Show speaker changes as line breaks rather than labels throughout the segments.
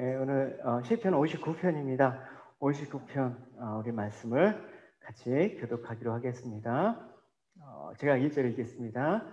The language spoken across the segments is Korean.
오늘 시편 59편입니다. 59편 우리 말씀을 같이 교독하기로 하겠습니다. 제가 1절 읽겠습니다.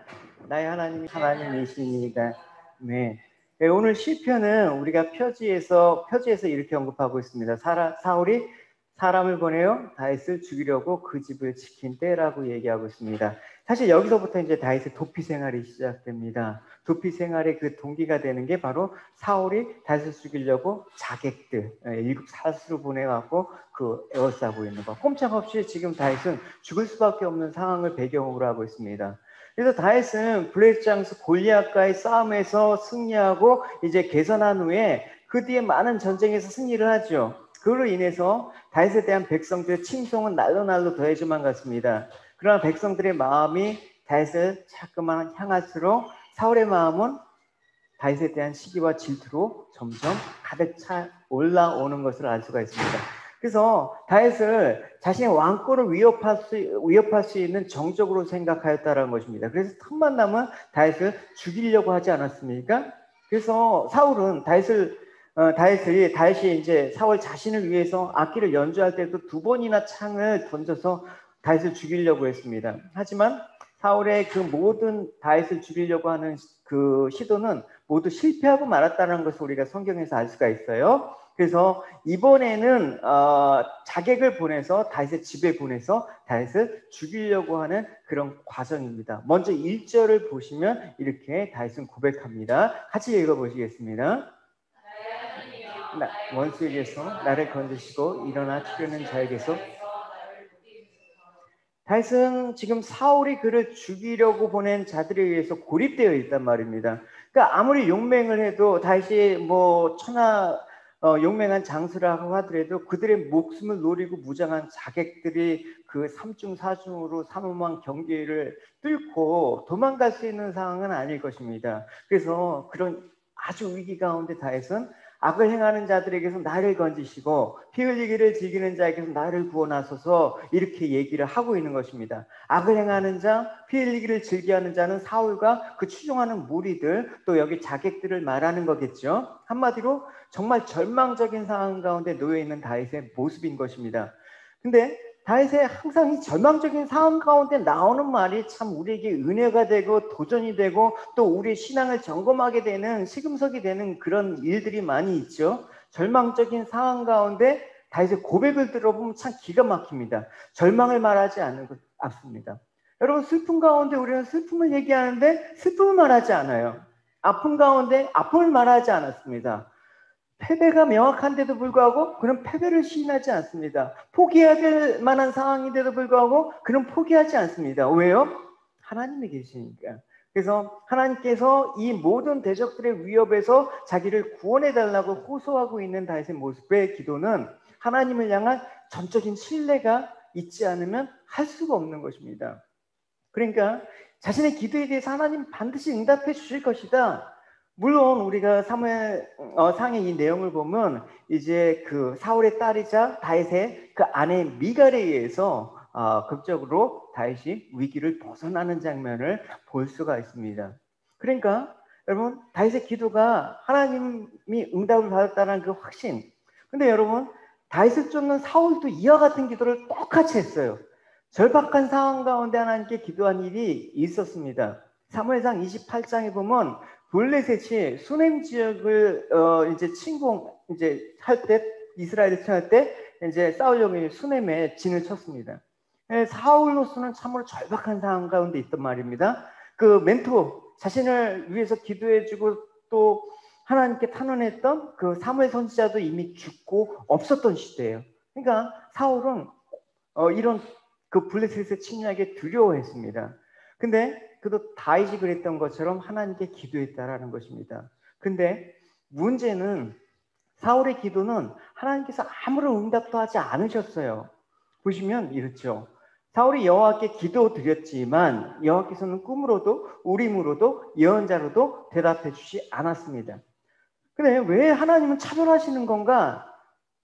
나의 하나님이 하나님이시니까. 네. 오늘 시편은 우리가 표지에서 이렇게 언급하고 있습니다. 사울이 사람을 보내어 다윗을 죽이려고 그 집을 지킨 때라고 얘기하고 있습니다. 사실 여기서부터 이제 다윗의 도피 생활이 시작됩니다. 도피 생활의 그 동기가 되는 게 바로 사울이 다윗을 죽이려고 자객들 7 사수로 보내갖고 그 에워싸고 있는 거. 꼼짝없이 지금 다윗은 죽을 수밖에 없는 상황을 배경으로 하고 있습니다. 그래서 다윗은 블레셋 골리앗과의 싸움에서 승리하고 이제 개선한 후에 그 뒤에 많은 전쟁에서 승리를 하죠. 그로 인해서 다윗에 대한 백성들의 칭송은 날로 더해져만 갔습니다. 그러나 백성들의 마음이 다윗을 자꾸만 향할수록 사울의 마음은 다윗에 대한 시기와 질투로 점점 가득 차 올라오는 것을 알 수가 있습니다. 그래서 다윗을 자신의 왕권을 위협할 수 있는 정적으로 생각하였다는 것입니다. 그래서 틈만 나면 다윗을 죽이려고 하지 않았습니까? 그래서 사울은 다윗이 이제 사울 자신을 위해서 악기를 연주할 때도 2번이나 창을 던져서 다윗을 죽이려고 했습니다. 하지만 사울의 그 모든 다윗을 죽이려고 하는 그 시도는 모두 실패하고 말았다는 것을 우리가 성경에서 알 수가 있어요. 그래서 이번에는 자객을 보내서 다윗의 집에 보내서 다윗을 죽이려고 하는 그런 과정입니다. 먼저 1절을 보시면 이렇게 다윗은 고백합니다. 같이 읽어보시겠습니다. 원수에게서 나를 건지시고 일어나 치려는 자에게서. 다윗은 지금 사울이 그를 죽이려고 보낸 자들에 의해서 고립되어 있단 말입니다. 그러니까 아무리 용맹을 해도 다윗이 용맹한 장수라고 하더라도 그들의 목숨을 노리고 무장한 자객들이 그 3중 4중으로 삼엄한 경계를 뚫고 도망갈 수 있는 상황은 아닐 것입니다. 그래서 그런 아주 위기 가운데 다윗은 악을 행하는 자들에게서 나를 건지시고 피 흘리기를 즐기는 자에게서 나를 구원하소서 이렇게 얘기를 하고 있는 것입니다. 악을 행하는 자, 피 흘리기를 즐겨하는 자는 사울과 그 추종하는 무리들, 또 여기 자객들을 말하는 거겠죠. 한마디로 정말 절망적인 상황 가운데 놓여 있는 다윗의 모습인 것입니다. 근데 다윗의 항상 이 절망적인 상황 가운데 나오는 말이 참 우리에게 은혜가 되고 도전이 되고 또 우리의 신앙을 점검하게 되는 시금석이 되는 그런 일들이 많이 있죠. 절망적인 상황 가운데 다윗의 고백을 들어보면 참 기가 막힙니다. 절망을 말하지 않습니다. 여러분, 슬픔 가운데 우리는 슬픔을 얘기하는데 슬픔을 말하지 않아요. 아픔 가운데 아픔을 말하지 않았습니다. 패배가 명확한데도 불구하고 그는 패배를 시인하지 않습니다. 포기해야 될 만한 상황인데도 불구하고 그는 포기하지 않습니다. 왜요? 하나님이 계시니까. 그래서 하나님께서 이 모든 대적들의 위협에서 자기를 구원해달라고 호소하고 있는 다윗의 모습의 기도는 하나님을 향한 전적인 신뢰가 있지 않으면 할 수가 없는 것입니다. 그러니까 자신의 기도에 대해서 하나님 반드시 응답해 주실 것이다. 물론 우리가 사무엘 상의 이 내용을 보면 이제 그 사울의 딸이자 다윗의 그 아내 미갈에 의해서 극적으로 다윗이 위기를 벗어나는 장면을 볼 수가 있습니다. 그러니까 여러분, 다윗의 기도가 하나님이 응답을 받았다는 그 확신. 근데 여러분, 다윗을 쫓는 사울도 이와 같은 기도를 똑같이 했어요. 절박한 상황 가운데 하나님께 기도한 일이 있었습니다. 사무엘상 28장에 보면 블레셋이 수넴 지역을 할 때, 이스라엘을 침할 때 이제 싸우려고 수넴에 진을 쳤습니다. 사울로서는 참으로 절박한 상황 가운데 있단 말입니다. 그 멘토, 자신을 위해서 기도해주고 또 하나님께 탄원했던 그 사무엘 선지자도 이미 죽고 없었던 시대예요. 그러니까 사울은 이런 그 블레셋의 침략에 두려워했습니다. 근데 그도 다윗이 그랬던 것처럼 하나님께 기도했다라는 것입니다. 근데 문제는 사울의 기도는 하나님께서 아무런 응답도 하지 않으셨어요. 보시면 이렇죠. 사울이 여호와께 기도드렸지만 여호와께서는 꿈으로도 우림으로도 예언자로도 대답해 주지 않았습니다. 근데 왜 하나님은 차별하시는 건가?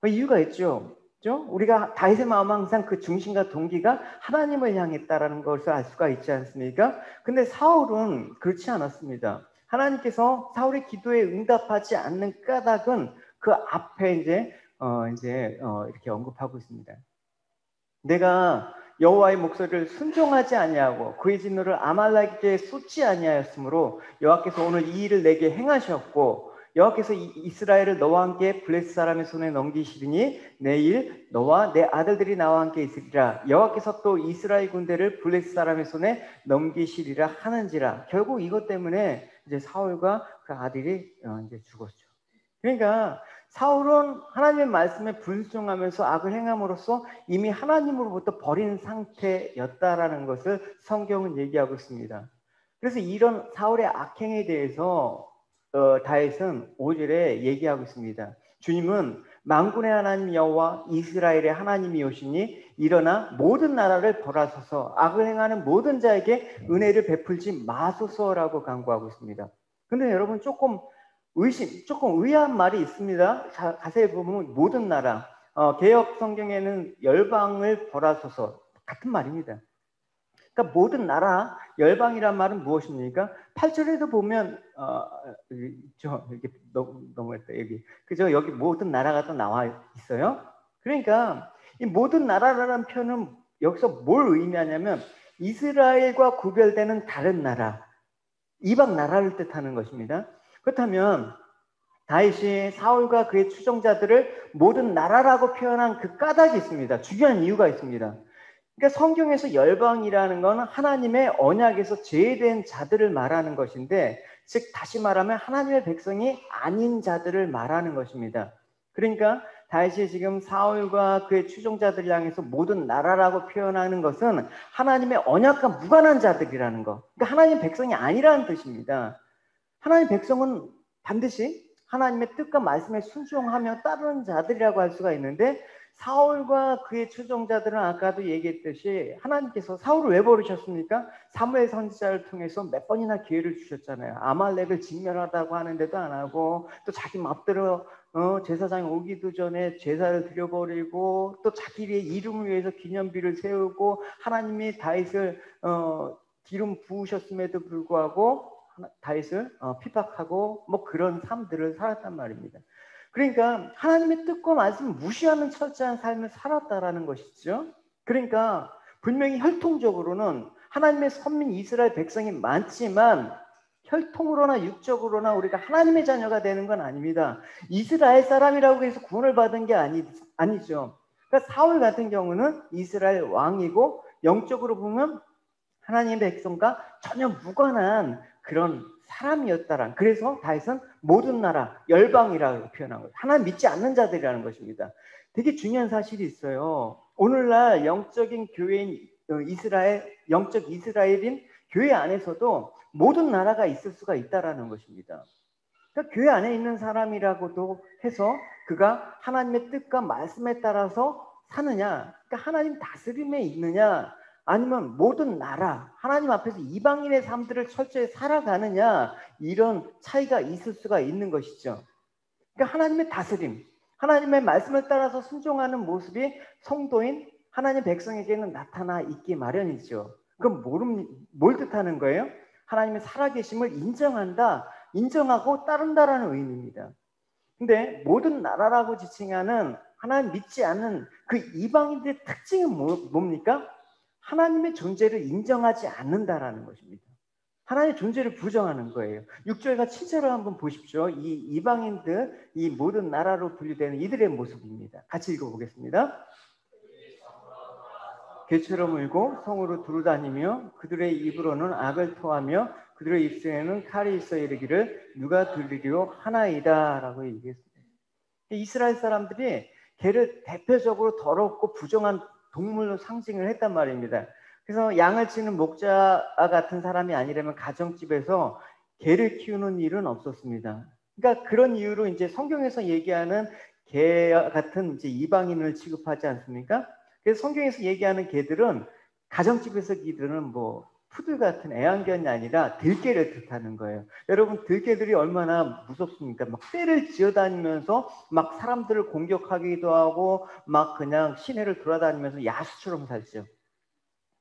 이유가 있죠. 우리가 다윗의 마음은 항상 그 중심과 동기가 하나님을 향했다라는 것을 알 수가 있지 않습니까? 근데 사울은 그렇지 않았습니다. 하나님께서 사울의 기도에 응답하지 않는 까닭은 그 앞에 이제 이렇게 언급하고 있습니다. 내가 여호와의 목소리를 순종하지 아니하고 그의 진노를 아말렉에게 쏟지 아니하였으므로 여호와께서 오늘 이 일을 내게 행하셨고 여호와께서 이스라엘을 너와 함께 블레셋 사람의 손에 넘기시리니 내일 너와 내 아들들이 나와 함께 있으리라. 여호와께서 또 이스라엘 군대를 블레셋 사람의 손에 넘기시리라 하는지라. 결국 이것 때문에 이제 사울과 그 아들이 이제 죽었죠. 그러니까 사울은 하나님의 말씀에 불순종하면서 악을 행함으로써 이미 하나님으로부터 버린 상태였다라는 것을 성경은 얘기하고 있습니다. 그래서 이런 사울의 악행에 대해서 다윗은 5절에 얘기하고 있습니다. 주님은 만군의 하나님 여호와 이스라엘의 하나님이오시니 일어나 모든 나라를 벌하소서 악을 행하는 모든 자에게 은혜를 베풀지 마소서라고 간구하고 있습니다. 근데 여러분 조금 의아한 말이 있습니다. 자세히 보면 모든 나라, 개역 성경에는 열방을 벌하소서 같은 말입니다. 그러니까 모든 나라, 열방이란 말은 무엇입니까? 8절에도 보면 이렇게 넘어갔다 여기 그죠? 여기 모든 나라가 또 나와 있어요. 그러니까 이 모든 나라라는 표현은 여기서 뭘 의미하냐면 이스라엘과 구별되는 다른 나라, 이방 나라를 뜻하는 것입니다. 그렇다면 다윗이 사울과 그의 추종자들을 모든 나라라고 표현한 그 까닭이 있습니다. 중요한 이유가 있습니다. 그러니까 성경에서 열방이라는 건 하나님의 언약에서 제외된 자들을 말하는 것인데, 즉 다시 말하면 하나님의 백성이 아닌 자들을 말하는 것입니다. 그러니까 다윗이 지금 사울과 그의 추종자들을 향해서 모든 나라라고 표현하는 것은 하나님의 언약과 무관한 자들이라는 것. 그러니까 하나님의 백성이 아니라는 뜻입니다. 하나님의 백성은 반드시 하나님의 뜻과 말씀에 순종하며 따르는 자들이라고 할 수가 있는데, 사울과 그의 추종자들은 아까도 얘기했듯이 하나님께서 사울을 왜 버리셨습니까? 사무엘 선지자를 통해서 몇 번이나 기회를 주셨잖아요. 아말렉을 직면하다고 하는데도 안 하고, 또 자기 맘대로 제사장이 오기도 전에 제사를 드려버리고, 또 자기의 이름을 위해서 기념비를 세우고, 하나님이 다윗을 기름 부으셨음에도 불구하고 다윗을 핍박하고 뭐 그런 삶들을 살았단 말입니다. 그러니까 하나님의 뜻과 말씀을 무시하는 철저한 삶을 살았다라는 것이죠. 그러니까 분명히 혈통적으로는 하나님의 선민 이스라엘 백성이 많지만 혈통으로나 육적으로나 우리가 하나님의 자녀가 되는 건 아닙니다. 이스라엘 사람이라고 해서 구원을 받은 게 아니죠. 그러니까 사울 같은 경우는 이스라엘 왕이고 영적으로 보면 하나님의 백성과 전혀 무관한 그런 사람이었다란. 그래서 다윗은 모든 나라, 열방이라고 표현한 거예요. 하나님 믿지 않는 자들이라는 것입니다. 되게 중요한 사실이 있어요. 오늘날 영적인 교회인 이스라엘, 영적 이스라엘인 교회 안에서도 모든 나라가 있을 수가 있다라는 것입니다. 그러니까 교회 안에 있는 사람이라고도 해서 그가 하나님의 뜻과 말씀에 따라서 사느냐, 그러니까 하나님 다스림에 있느냐, 아니면 모든 나라, 하나님 앞에서 이방인의 삶들을 철저히 살아가느냐, 이런 차이가 있을 수가 있는 것이죠. 그러니까 하나님의 다스림, 하나님의 말씀을 따라서 순종하는 모습이 성도인 하나님 백성에게는 나타나 있기 마련이죠. 그럼 뭘 뜻하는 거예요? 하나님의 살아계심을 인정하고 따른다라는 의미입니다. 근데 모든 나라라고 지칭하는 하나님 믿지 않는 그 이방인들의 특징은 뭡니까? 하나님의 존재를 인정하지 않는다라는 것입니다. 하나님의 존재를 부정하는 거예요. 6절과 7절을 한번 보십시오. 이 이방인들, 이 모든 나라로 분류되는 이들의 모습입니다. 같이 읽어보겠습니다. 개처럼 울고 성으로 두루다니며 그들의 입으로는 악을 토하며 그들의 입술에는 칼이 있어 이르기를 누가 들리리요 하나이다 라고 얘기했습니다. 이스라엘 사람들이 개를 대표적으로 더럽고 부정한 동물로 상징을 했단 말입니다. 그래서 양을 치는 목자 같은 사람이 아니라면 가정집에서 개를 키우는 일은 없었습니다. 그러니까 그런 이유로 이제 성경에서 얘기하는 개 같은 이제 이방인을 취급하지 않습니까? 그래서 성경에서 얘기하는 개들은 가정집에서 기르는 뭐 푸들 같은 애완견이 아니라 들개를 뜻하는 거예요. 여러분 들개들이 얼마나 무섭습니까? 막 떼를 지어다니면서 막 사람들을 공격하기도 하고 막 그냥 시내를 돌아다니면서 야수처럼 살죠.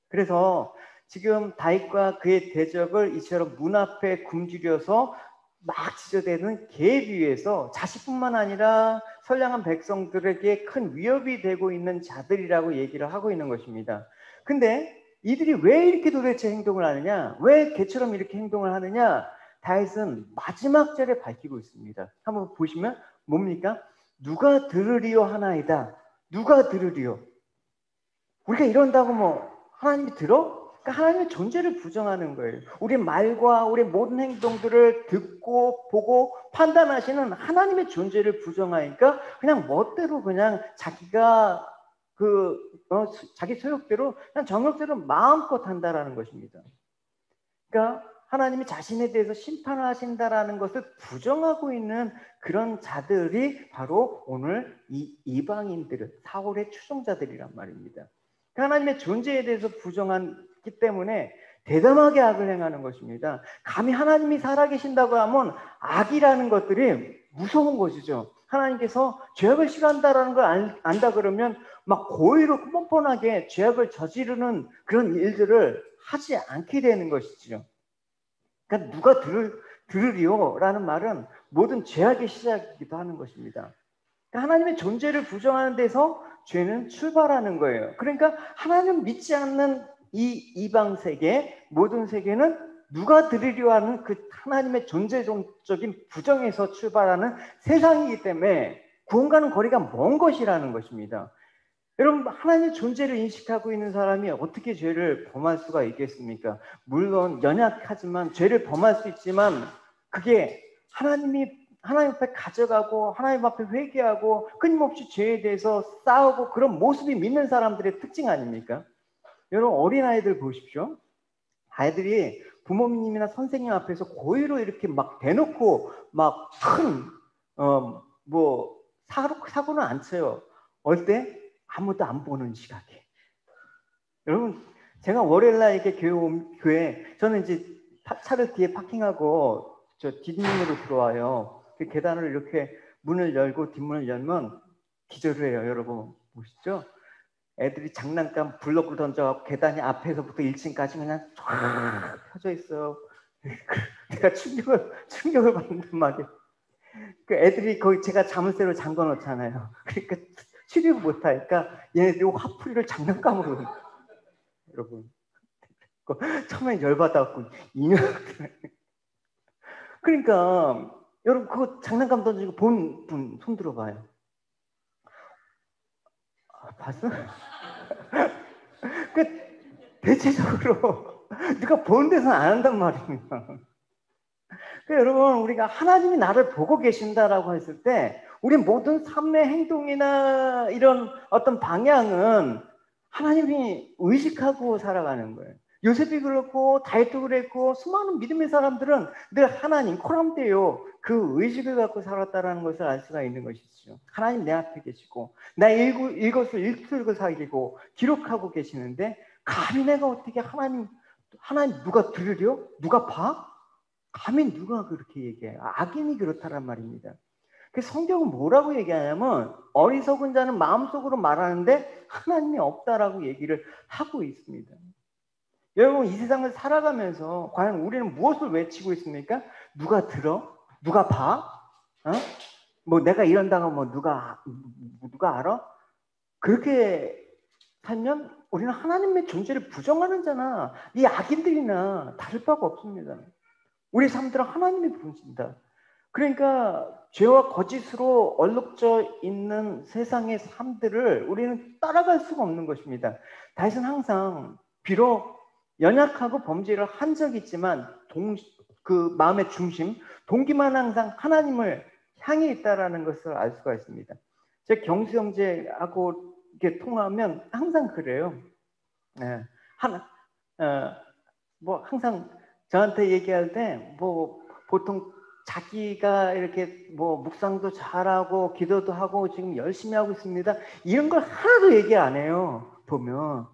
그래서 지금 다윗과 그의 대적을 이처럼 문 앞에 굶주려서 막 지저대는 개에 비유해서 자식뿐만 아니라 선량한 백성들에게 큰 위협이 되고 있는 자들이라고 얘기를 하고 있는 것입니다. 근데 이들이 왜 이렇게 도대체 행동을 하느냐? 왜 개처럼 이렇게 행동을 하느냐? 다윗은 마지막 절에 밝히고 있습니다. 한번 보시면 뭡니까? 누가 들으리요 하나이다. 누가 들으리요? 우리가 이런다고 뭐 하나님이 들어? 그러니까 하나님의 존재를 부정하는 거예요. 우리 말과 우리 모든 행동들을 듣고 보고 판단하시는 하나님의 존재를 부정하니까 그냥 멋대로 그냥 자기가 자기 소욕대로 그냥 정욕대로 마음껏 한다라는 것입니다. 그러니까 하나님이 자신에 대해서 심판을 하신다라는 것을 부정하고 있는 그런 자들이 바로 오늘 이 이방인들은 사울의 추종자들이란 말입니다. 하나님의 존재에 대해서 부정하기 때문에 대담하게 악을 행하는 것입니다. 감히 하나님이 살아계신다고 하면 악이라는 것들이 무서운 것이죠. 하나님께서 죄악을 싫어한다라는 걸 안다 그러면 막 고의로 뻔뻔하게 죄악을 저지르는 그런 일들을 하지 않게 되는 것이죠. 그러니까 누가 들으리요? 라는 말은 모든 죄악의 시작이기도 하는 것입니다. 그러니까 하나님의 존재를 부정하는 데서 죄는 출발하는 거예요. 그러니까 하나님 믿지 않는 이 이방 세계, 모든 세계는 누가 들으려 하는 그 하나님의 존재적인 부정에서 출발하는 세상이기 때문에 구원과는 거리가 먼 것이라는 것입니다. 여러분, 하나님의 존재를 인식하고 있는 사람이 어떻게 죄를 범할 수가 있겠습니까? 물론 연약하지만 죄를 범할 수 있지만 그게 하나님 앞에 가져가고 하나님 앞에 회개하고 끊임없이 죄에 대해서 싸우고 그런 모습이 믿는 사람들의 특징 아닙니까? 여러분, 어린아이들 보십시오. 아이들이 부모님이나 선생님 앞에서 고의로 이렇게 막 대놓고 막 큰 사고는 안 쳐요. 어릴 때 아무도 안 보는 시각에. 여러분, 제가 월요일날 이렇게 교회 저는 이제 차를 뒤에 파킹하고 저 뒷문으로 들어와요. 그 계단을 이렇게 문을 열고 뒷문을 열면 기절을 해요. 여러분 보시죠? 애들이 장난감 블록을 던져갖고 계단이 앞에서부터 1층까지 그냥 쫙 펴져 있어요. 내가 충격을 받는단 말이에요. 그 애들이 거기 제가 자물쇠로 잠궈 놓잖아요. 그러니까 출입을 못하니까 얘네들이 화풀이를 장난감으로 여러분 처음에 열받아갖고 인형들 그러니까 여러분 그거 장난감 던지고 본 분 손 들어봐요. 봤어? 그 대체적으로 누가 보는 데서는 안 한단 말입니다. 여러분 우리가 하나님이 나를 보고 계신다라고 했을 때 우리 모든 삶의 행동이나 이런 어떤 방향은 하나님이 의식하고 살아가는 거예요. 요셉이 그렇고 다윗도 그랬고 수많은 믿음의 사람들은 늘 하나님 코람데요 그 의식을 갖고 살았다라는 것을 알 수가 있는 것이죠. 하나님 내 앞에 계시고 나 이것을 일틀고 살리고 기록하고 계시는데 감히 내가 어떻게 하나님 누가 들으려? 누가 봐? 감히 누가 그렇게 얘기해요? 악인이 그렇다란 말입니다. 그 성경은 뭐라고 얘기하냐면 어리석은 자는 마음속으로 말하는데 하나님이 없다라고 얘기를 하고 있습니다. 여러분 이 세상을 살아가면서 과연 우리는 무엇을 외치고 있습니까? 누가 들어? 누가 봐? 뭐 내가 이런다고 뭐 누가 알아? 그렇게 살면 우리는 하나님의 존재를 부정하는 자나 이 악인들이나 다를 바가 없습니다. 우리 삶들은 하나님이 부르신다. 그러니까 죄와 거짓으로 얼룩져 있는 세상의 삶들을 우리는 따라갈 수가 없는 것입니다. 다윗은 항상 비록 연약하고 범죄를 한 적이 있지만 그 마음의 중심, 동기만 항상 하나님을 향해 있다라는 것을 알 수가 있습니다. 제 경수 형제하고 이렇게 통하면 항상 그래요. 네. 항상 저한테 얘기할 때 보통 자기가 이렇게 묵상도 잘하고 기도도 하고 지금 열심히 하고 있습니다. 이런 걸 하나도 얘기 안 해요. 보면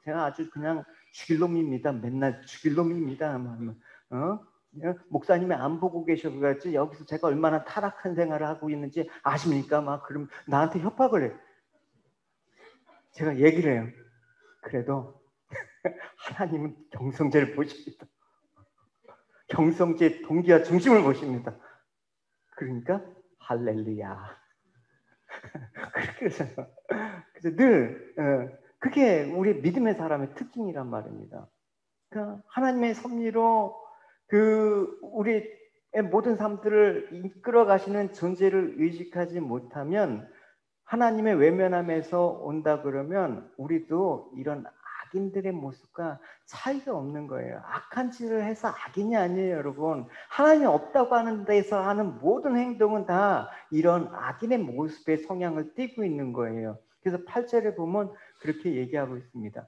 제가 아주 그냥 죽일 놈입니다. 맨날 죽일 놈입니다. 목사님이 안 보고 계셔가지고 여기서 제가 얼마나 타락한 생활을 하고 있는지 아십니까? 그럼 나한테 협박을 해요. 제가 얘기를 해요. 그래도 하나님은 경성제를 보십니다. 경성지의 동기와 중심을 보십니다. 그러니까 할렐루야. 그래서 늘 그게 우리 믿음의 사람의 특징이란 말입니다. 그러니까 하나님의 섭리로 우리의 모든 삶들을 이끌어 가시는 존재를 의식하지 못하면 하나님의 외면함에서 온다 그러면 우리도 이런 악인들의 모습과 차이가 없는 거예요. 악한 짓을 해서 악인이 아니에요, 여러분. 하나님이 없다고 하는 데서 하는 모든 행동은 다 이런 악인의 모습의 성향을 띠고 있는 거예요. 그래서 8절에 보면 그렇게 얘기하고 있습니다.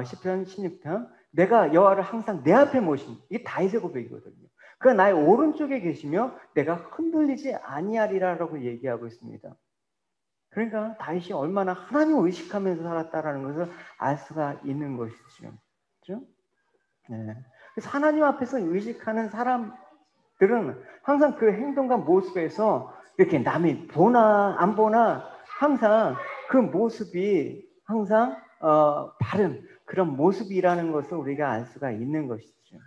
시편 16편 내가 여호와를 항상 내 앞에 모신, 이게 다윗의 고백이거든요. 그가 나의 오른쪽에 계시며 내가 흔들리지 아니하리라라고 얘기하고 있습니다. 그러니까 다윗이 얼마나 하나님을 의식하면서 살았다라는 것을 알 수가 있는 것이죠. 그렇죠? 네. 그래서 하나님 앞에서 의식하는 사람들은 항상 그 행동과 모습에서 이렇게 남이 보나 안 보나 항상 그 모습이 항상 바른 그런 모습이라는 것을 우리가 알 수가 있는 것이죠.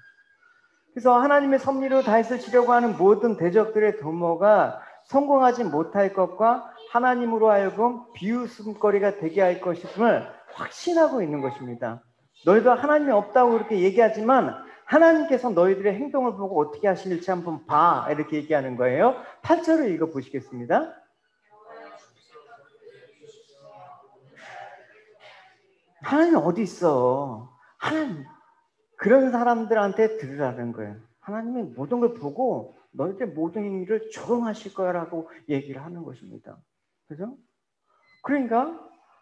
그래서 하나님의 섭리로 다윗을 치려고 하는 모든 대적들의 도모가 성공하지 못할 것과 하나님으로 하여금 비웃음거리가 되게 할 것임을 확신하고 있는 것입니다. 너희도 하나님이 없다고 그렇게 얘기하지만 하나님께서 너희들의 행동을 보고 어떻게 하실지 한번 봐, 이렇게 얘기하는 거예요. 8절을 읽어보시겠습니다. 하나님이 어디 있어? 하나님, 그런 사람들한테 들으라는 거예요. 하나님이 모든 걸 보고 너희들 모든 일을 조롱하실 거라고 얘기를 하는 것입니다. 그죠? 그러니까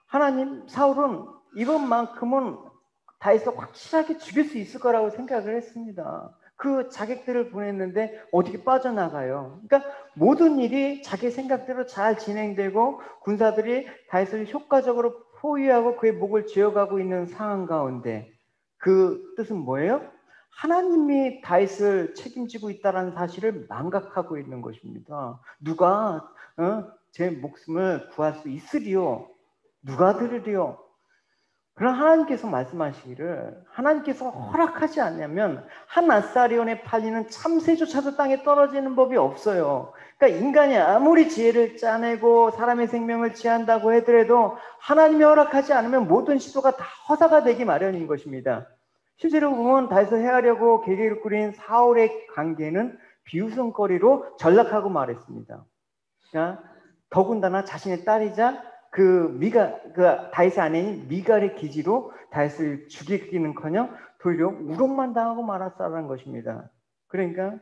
하나님, 사울은 이것만큼은 다윗을 확실하게 죽일 수 있을 거라고 생각을 했습니다. 그 자객들을 보냈는데 어떻게 빠져나가요? 그러니까 모든 일이 자기 생각대로 잘 진행되고 군사들이 다윗을 효과적으로 포위하고 그의 목을 쥐어가고 있는 상황 가운데 그 뜻은 뭐예요? 하나님이 다윗을 책임지고 있다는 사실을 망각하고 있는 것입니다. 누가 제 목숨을 구할 수 있으리요? 누가 들으리요? 그러나 하나님께서 말씀하시기를 하나님께서 허락하지 않냐면 한 아사리온에 팔리는 참새조차도 땅에 떨어지는 법이 없어요. 그러니까 인간이 아무리 지혜를 짜내고 사람의 생명을 취한다고 하더라도 하나님이 허락하지 않으면 모든 시도가 다 허사가 되기 마련인 것입니다. 실제로 보면 다윗을 해하려고 계획을 꾸린 사울의 관계는 비웃음거리로 전락하고 말했습니다. 그러니까 더군다나 자신의 딸이자 그 다윗의 아내인 미갈의 기지로 다윗을 죽이기는커녕 도리어 우롱만 당하고 말았다는 것입니다. 그러니까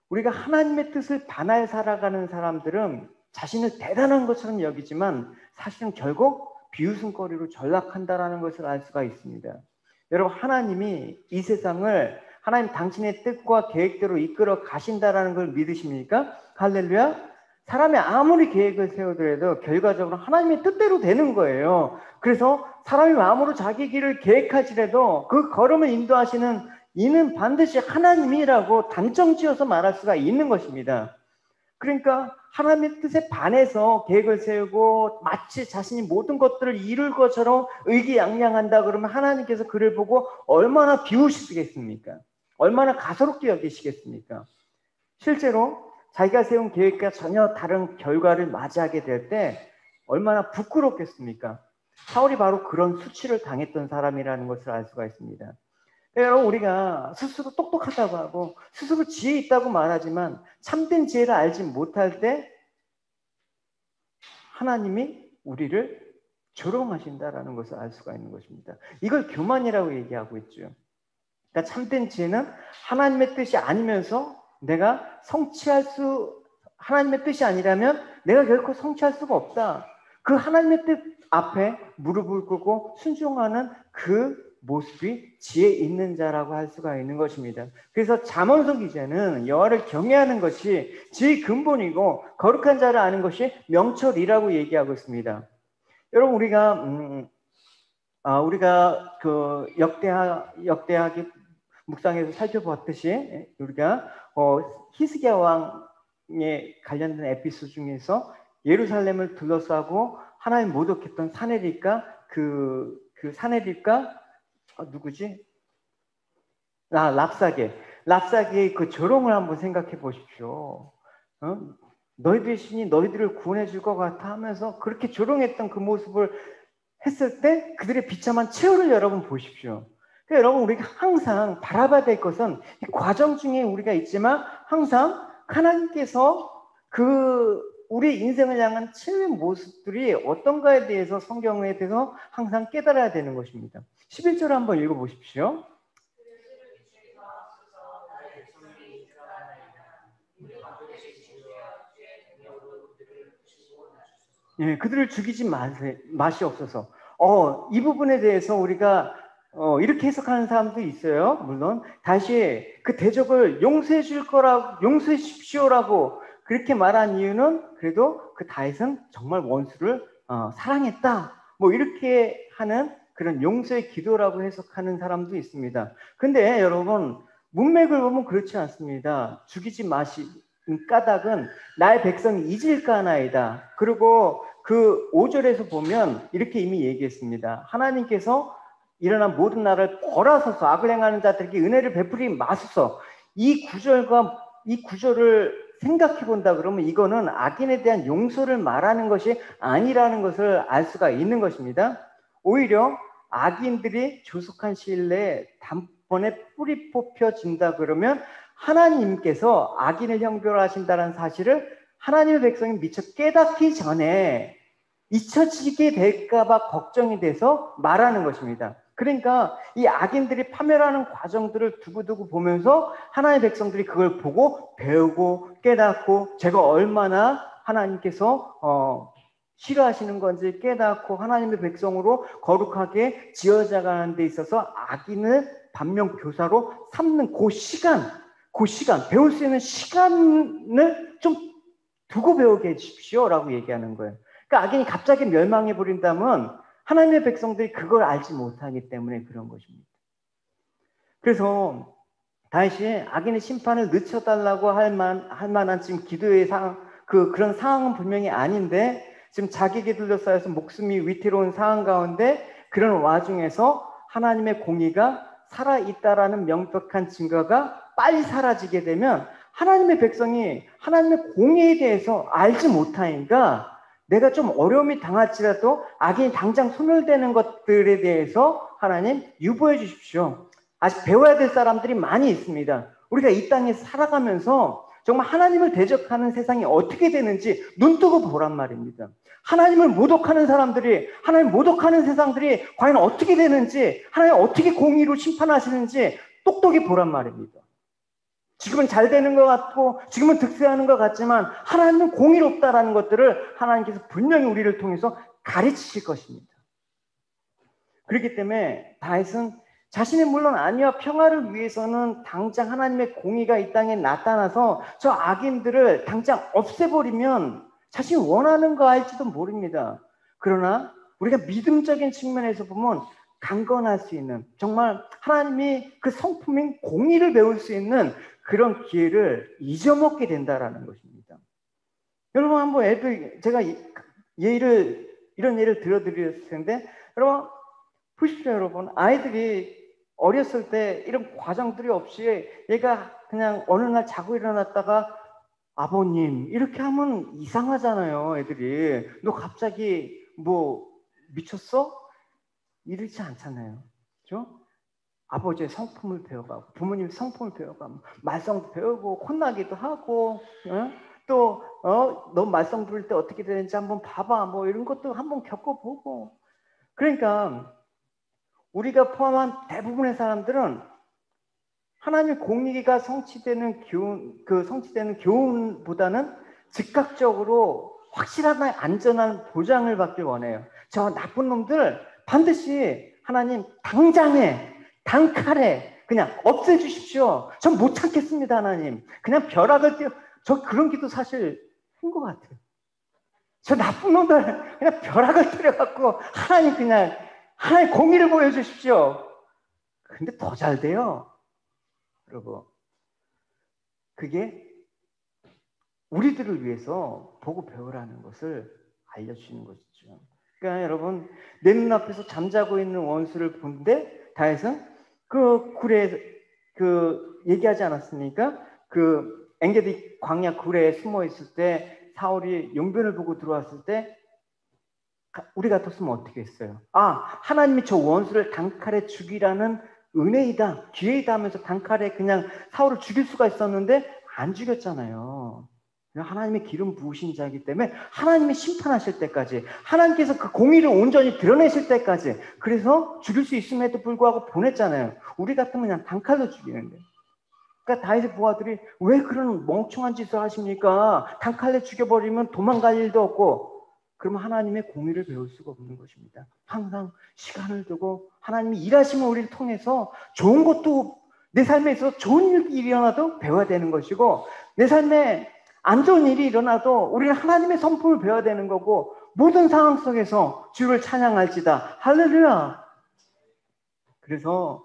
우리가 하나님의 뜻을 반하여 살아가는 사람들은 자신을 대단한 것처럼 여기지만 사실은 결국 비웃음거리로 전락한다라는 것을 알 수가 있습니다. 여러분, 하나님이 이 세상을 하나님 당신의 뜻과 계획대로 이끌어 가신다라는 걸 믿으십니까? 할렐루야. 사람이 아무리 계획을 세우더라도 결과적으로 하나님의 뜻대로 되는 거예요. 그래서 사람이 마음으로 자기 길을 계획하지라도 그 걸음을 인도하시는 이는 반드시 하나님이라고 단정지어서 말할 수가 있는 것입니다. 그러니까 하나님의 뜻에 반해서 계획을 세우고 마치 자신이 모든 것들을 이룰 것처럼 의기양양한다 그러면 하나님께서 그를 보고 얼마나 비우시겠습니까? 얼마나 가소롭게 여기시겠습니까? 실제로 자기가 세운 계획과 전혀 다른 결과를 맞이하게 될 때 얼마나 부끄럽겠습니까? 사울이 바로 그런 수치를 당했던 사람이라는 것을 알 수가 있습니다. 여러분, 우리가 스스로 똑똑하다고 하고 스스로 지혜 있다고 말하지만 참된 지혜를 알지 못할 때 하나님이 우리를 조롱하신다라는 것을 알 수가 있는 것입니다. 이걸 교만이라고 얘기하고 있죠. 그러니까 참된 지혜는 하나님의 뜻이 아니면서 내가 하나님의 뜻이 아니라면 내가 결코 성취할 수가 없다. 그 하나님의 뜻 앞에 무릎을 꿇고 순종하는 그 모습이 지혜 있는 자라고 할 수가 있는 것입니다. 그래서 잠언서 기자는 여호와를 경외하는 것이 지혜의 근본이고 거룩한 자를 아는 것이 명철이라고 얘기하고 있습니다. 여러분, 우리가 그 역대하기 묵상에서 살펴봤듯이 우리가 히스기야 왕에 관련된 에피소드 중에서 예루살렘을 둘러싸고 하나님 모독했던 사내립과 그 사내립과 누구지? 랍사게. 랍사기의 그 조롱을 한번 생각해 보십시오. 너희들의 신이 너희들을 구원해 줄 것 같아 하면서 그렇게 조롱했던 그 모습을 했을 때 그들의 비참한 최후를 여러분 보십시오. 그러니까 여러분 우리가 항상 바라봐야 될 것은 이 과정 중에 우리가 있지만 항상 하나님께서 그 우리 인생을 향한 최후의 모습들이 어떤가에 대해서 성경에 대해서 항상 깨달아야 되는 것입니다. 11절 한번 읽어보십시오. 예, 그들을 죽이지 마시옵소서. 이 부분에 대해서 우리가 이렇게 해석하는 사람도 있어요. 물론 다시 그 대적을 용서해 줄 거라고, 용서해 주십시오라고 그렇게 말한 이유는 그래도 그 다윗은 정말 원수를 사랑했다. 뭐 이렇게 하는 그런 용서의 기도라고 해석하는 사람도 있습니다. 근데 여러분 문맥을 보면 그렇지 않습니다. 죽이지 마시 까닭은 나의 백성이 잊을까나이다. 그리고 그 5절에서 보면 이렇게 이미 얘기했습니다. 하나님께서 일어난 모든 나라를 벌하소서 악을 행하는 자들에게 은혜를 베풀이 마소서. 이 구절을 생각해 본다 그러면 이거는 악인에 대한 용서를 말하는 것이 아니라는 것을 알 수가 있는 것입니다. 오히려 악인들이 조속한 시일 내에 단번에 뿌리 뽑혀진다 그러면 하나님께서 악인을 형벌하신다는 사실을 하나님의 백성이 미처 깨닫기 전에 잊혀지게 될까봐 걱정이 돼서 말하는 것입니다. 그러니까 이 악인들이 파멸하는 과정들을 두고두고 보면서 하나님의 백성들이 그걸 보고 배우고 깨닫고 제가 얼마나 하나님께서 싫어하시는 건지 깨닫고 하나님의 백성으로 거룩하게 지어져가는 데 있어서 악인을 반면교사로 삼는 그 시간 배울 수 있는 시간을 좀 두고 배우게 해주십시오 라고 얘기하는 거예요. 그러니까 악인이 갑자기 멸망해 버린다면 하나님의 백성들이 그걸 알지 못하기 때문에 그런 것입니다. 그래서 다시 악인의 심판을 늦춰달라고 할 만한 지금 기도의 그런 상황은 분명히 아닌데 지금 자기에게 둘러싸여서 목숨이 위태로운 상황 가운데 그런 와중에서 하나님의 공의가 살아있다라는 명백한 증거가 빨리 사라지게 되면 하나님의 백성이 하나님의 공의에 대해서 알지 못하니까 내가 좀 어려움이 당할지라도 악인이 당장 소멸되는 것들에 대해서 하나님 유보해 주십시오. 아직 배워야 될 사람들이 많이 있습니다. 우리가 이 땅에 살아가면서 정말 하나님을 대적하는 세상이 어떻게 되는지 눈뜨고 보란 말입니다. 하나님을 모독하는 사람들이, 하나님 모독하는 세상들이 과연 어떻게 되는지, 하나님 어떻게 공의로 심판하시는지 똑똑히 보란 말입니다. 지금은 잘 되는 것 같고 지금은 득세하는 것 같지만 하나님은 공의롭다라는 것들을 하나님께서 분명히 우리를 통해서 가르치실 것입니다. 그렇기 때문에 다윗은 자신의 물론 안위와 평화를 위해서는 당장 하나님의 공의가 이 땅에 나타나서 저 악인들을 당장 없애버리면 자신이 원하는 거 알지도 모릅니다. 그러나 우리가 믿음적인 측면에서 보면 강건할 수 있는 정말 하나님이 그 성품인 공의를 배울 수 있는 그런 기회를 잊어먹게 된다라는 것입니다. 여러분 한번 제가 이런 예를 들어드렸을 텐데 여러분 보십시오. 여러분 아이들이 어렸을 때 이런 과정들이 없이 얘가 그냥 어느 날 자고 일어났다가 아버님 이렇게 하면 이상하잖아요. 애들이 너 갑자기 뭐 미쳤어? 이렇지 않잖아요. 그렇죠? 아버지의 성품을 배워가고 부모님 성품을 배워가고 말썽도 배우고 혼나기도 하고 너 말썽 부릴 때 어떻게 되는지 한번 봐봐 뭐 이런 것도 한번 겪어보고 그러니까 우리가 포함한 대부분의 사람들은 하나님의 공의가 성취되는 교훈보다는 즉각적으로 확실한 안전한 보장을 받길 원해요. 저 나쁜 놈들 반드시 하나님 당장에 단칼에 그냥 없애주십시오. 전 못 참겠습니다. 하나님 그냥 벼락을 띄워 저 그런 기도 사실 한 것 같아요. 저 나쁜 놈들 그냥 벼락을 때려갖고 하나님 그냥 하나님 공의를 보여주십시오. 근데 더 잘 돼요. 여러분 그게 우리들을 위해서 보고 배우라는 것을 알려주시는 것이죠. 그러니까 여러분 내 눈앞에서 잠자고 있는 원수를 본데 다윗은 그 굴에 그 얘기하지 않았습니까? 그 엔게디 광야 굴에 숨어 있을 때 사울이 용변을 보고 들어왔을 때 우리 같았으면 어떻게 했어요? 아, 하나님이 저 원수를 단칼에 죽이라는 은혜이다, 기회이다 하면서 단칼에 그냥 사울을 죽일 수가 있었는데 안 죽였잖아요. 하나님의 기름 부으신 자이기 때문에 하나님이 심판하실 때까지, 하나님께서 그 공의를 온전히 드러내실 때까지, 그래서 죽일 수 있음에도 불구하고 보냈잖아요. 우리 같으면 그냥 단칼로 죽이는데. 그러니까 다윗의 부하들이 왜 그런 멍청한 짓을 하십니까? 단칼에 죽여버리면 도망갈 일도 없고. 그러면 하나님의 공의를 배울 수가 없는 것입니다. 항상 시간을 두고 하나님이 일하시면 우리를 통해서 좋은 것도, 내 삶에 있어서 좋은 일이 일어나도 배워야 되는 것이고, 내 삶에 안 좋은 일이 일어나도 우리는 하나님의 선포를 배워야 되는 거고, 모든 상황 속에서 주를 찬양할지다. 할렐루야. 그래서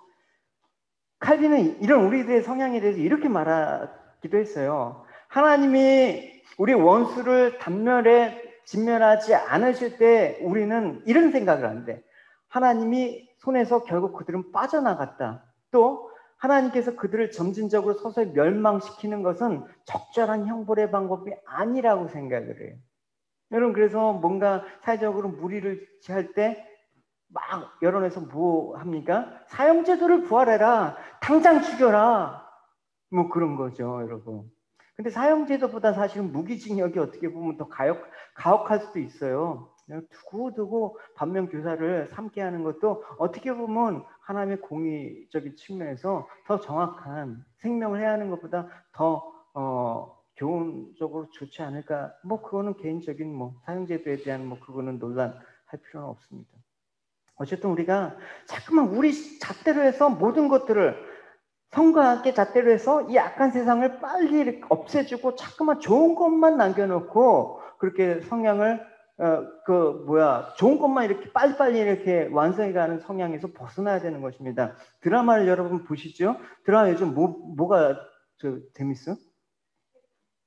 칼빈은 이런 우리들의 성향에 대해서 이렇게 말하기도 했어요. 하나님이 우리 원수를 진멸하지 않으실 때 우리는 이런 생각을 하는데, 하나님이 손에서 결국 그들은 빠져나갔다. 또 하나님께서 그들을 점진적으로 서서히 멸망시키는 것은 적절한 형벌의 방법이 아니라고 생각을 해요. 여러분, 그래서 뭔가 사회적으로 무리를 할 때 막 여론에서 뭐 합니까? 사형제도를 부활해라, 당장 죽여라, 뭐 그런 거죠, 여러분. 근데 사형제도보다 사실은 무기징역이 어떻게 보면 더 가혹할 수도 있어요. 두고두고 반면교사를 삼게 하는 것도 어떻게 보면 하나님의 공의적인 측면에서 더 정확한, 생명을 해야 하는 것보다 더 교훈적으로 좋지 않을까. 뭐 그거는 개인적인 사형제도에 대한 그거는 논란할 필요는 없습니다. 어쨌든 우리가 자꾸만 우리 잣대로 해서 모든 것들을, 성과 함께 잣대로 해서 이 악한 세상을 빨리 없애주고 자꾸만 좋은 것만 남겨놓고, 그렇게 성향을 좋은 것만 이렇게 빨리빨리 이렇게 완성해가는 성향에서 벗어나야 되는 것입니다. 드라마를 여러분 보시죠? 드라마 요즘 뭐가 재밌어?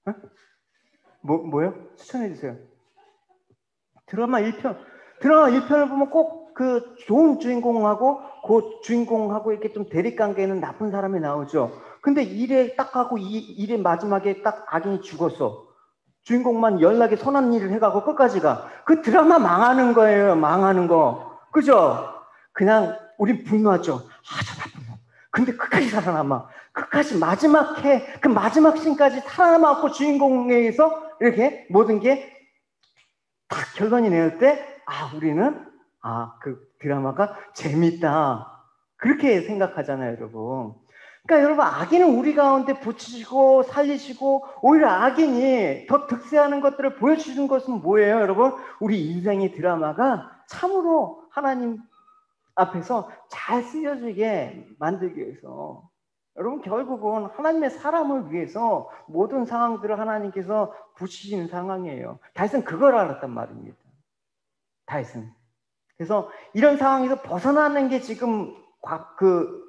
어? 뭐요? 추천해주세요. 드라마 1편을 보면 꼭 그 좋은 주인공하고 그 주인공하고 이렇게 좀 대립관계는 나쁜 사람이 나오죠. 근데 일에 딱 하고 일의 마지막에 딱 악인이 죽었어. 주인공만 연락에 선한 일을 해가고 끝까지 가. 그 드라마 망하는 거예요. 망하는 거. 그죠? 그냥 우린 분노하죠. 저 나쁜 놈. 근데 끝까지 살아남아. 끝까지 그 마지막 씬까지 살아남았고, 주인공에 의해서 이렇게 모든 게 딱 결론이 내릴 때, 우리는 그 드라마가 재밌다, 그렇게 생각하잖아요, 여러분. 그러니까 여러분, 악인은 우리 가운데 붙이시고 살리시고, 오히려 악인이 더 득세하는 것들을 보여주는 것은 뭐예요, 여러분? 우리 인생의 드라마가 참으로 하나님 앞에서 잘 쓰여지게 만들기 위해서, 여러분, 결국은 하나님의 사람을 위해서 모든 상황들을 하나님께서 붙이시는 상황이에요. 다윗은 그걸 알았단 말입니다. 다윗은. 그래서 이런 상황에서 벗어나는 게 지금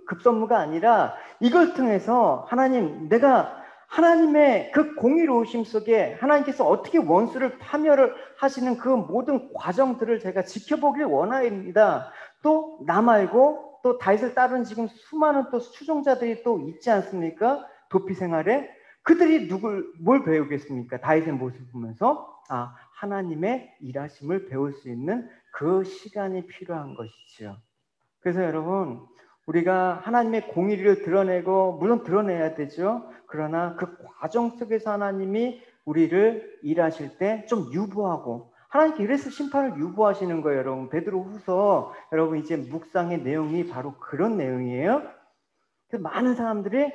급선무가 아니라, 이걸 통해서 내가 하나님의 그 공의로우심 속에 하나님께서 어떻게 원수를 파멸을 하시는 그 모든 과정들을 제가 지켜보길 원합니다. 또 나 말고 또 다윗을 따르는 지금 수많은 또 추종자들이 또 있지 않습니까? 도피 생활에. 그들이 뭘 배우겠습니까? 다윗의 모습을 보면서 하나님의 일하심을 배울 수 있는 그 시간이 필요한 것이죠. 그래서 여러분, 우리가 하나님의 공의를 드러내고, 물론 드러내야 되죠. 그러나 그 과정 속에서 하나님이 우리를 일하실 때 좀 유보하고, 하나님께 이래서 심판을 유보하시는 거예요, 여러분. 베드로후서, 여러분, 이제 묵상의 내용이 바로 그런 내용이에요. 그래서 많은 사람들이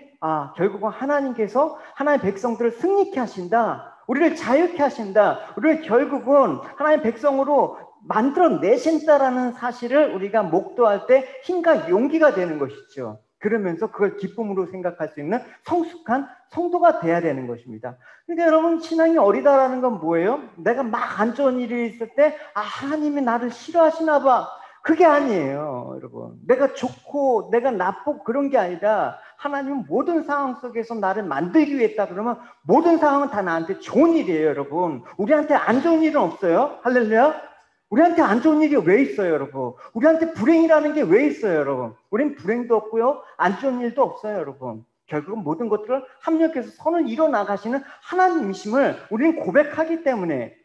결국은 하나님께서 하나님의 백성들을 승리케 하신다, 우리를 자유케 하신다, 우리를 결국은 하나님의 백성으로 만들어내신다라는 사실을 우리가 목도할 때 힘과 용기가 되는 것이죠. 그러면서 그걸 기쁨으로 생각할 수 있는 성숙한 성도가 돼야 되는 것입니다. 그러니까 여러분, 신앙이 어리다라는 건 뭐예요? 내가 막 안 좋은 일이 있을 때 하나님이 나를 싫어하시나 봐, 그게 아니에요, 여러분. 내가 좋고 내가 나쁘고 그런 게 아니라, 하나님은 모든 상황 속에서 나를 만들기 위해 했다 그러면 모든 상황은 다 나한테 좋은 일이에요, 여러분. 우리한테 안 좋은 일은 없어요. 할렐루야. 우리한테 안 좋은 일이 왜 있어요, 여러분? 우리한테 불행이라는 게 왜 있어요, 여러분? 우린 불행도 없고요, 안 좋은 일도 없어요, 여러분. 결국은 모든 것들을 합력해서 선을 이뤄나가시는 하나님이심을 우리는 고백하기 때문에.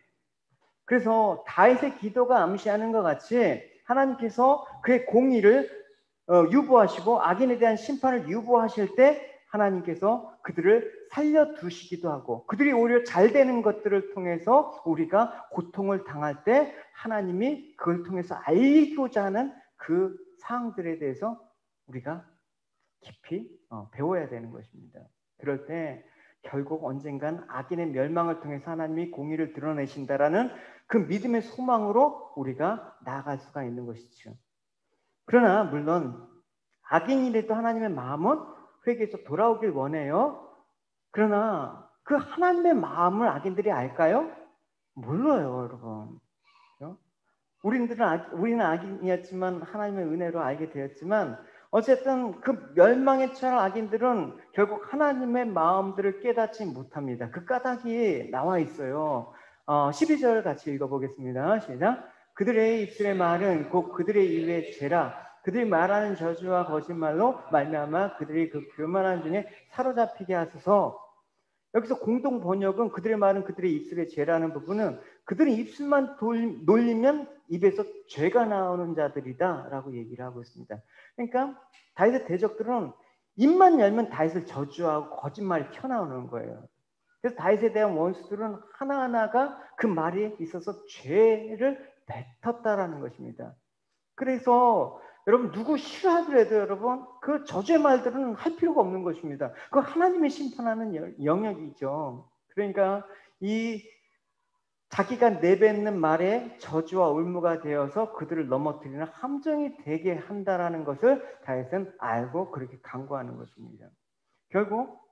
그래서 다윗의 기도가 암시하는 것 같이 하나님께서 그의 공의를 유보하시고 악인에 대한 심판을 유보하실 때 하나님께서 그들을 살려두시기도 하고, 그들이 오히려 잘 되는 것들을 통해서 우리가 고통을 당할 때 하나님이 그걸 통해서 알리고자 하는 그 사항들에 대해서 우리가 깊이 배워야 되는 것입니다. 그럴 때 결국 언젠간 악인의 멸망을 통해서 하나님이 공의를 드러내신다라는 그 믿음의 소망으로 우리가 나아갈 수가 있는 것이죠. 그러나 물론 악인이라도 하나님의 마음은 회개에서 돌아오길 원해요. 그러나 그 하나님의 마음을 악인들이 알까요? 몰라요, 여러분. 우리는 악인이었지만 하나님의 은혜로 알게 되었지만, 어쨌든 그 멸망에 처한 악인들은 결국 하나님의 마음들을 깨닫지 못합니다. 그 까닭이 나와 있어요. 12절 같이 읽어보겠습니다. 시작. 그들의 입술의 말은 곧 그들의 입의 죄라. 그들이 말하는 저주와 거짓말로 말미암아 그들이 그 교만한 중에 사로잡히게 하소서. 여기서 공동 번역은 그들의 말은 그들의 입술의 죄라는 부분은 그들은 입술만 놀리면 입에서 죄가 나오는 자들이다 라고 얘기를 하고 있습니다. 그러니까 다윗의 대적들은 입만 열면 다윗을 저주하고 거짓말이 튀어나오는 거예요. 그래서 다윗에 대한 원수들은 하나하나가 그 말에 있어서 죄를 뱉었다라는 것입니다. 그래서 여러분 누구 싫어하더라도 여러분 그 저주의 말들은 할 필요가 없는 것입니다. 그거 하나님이 심판하는 영역이죠. 그러니까 이 자기가 내뱉는 말에 저주와 올무가 되어서 그들을 넘어뜨리는 함정이 되게 한다라는 것을 다윗은 알고 그렇게 강구하는 것입니다. 결국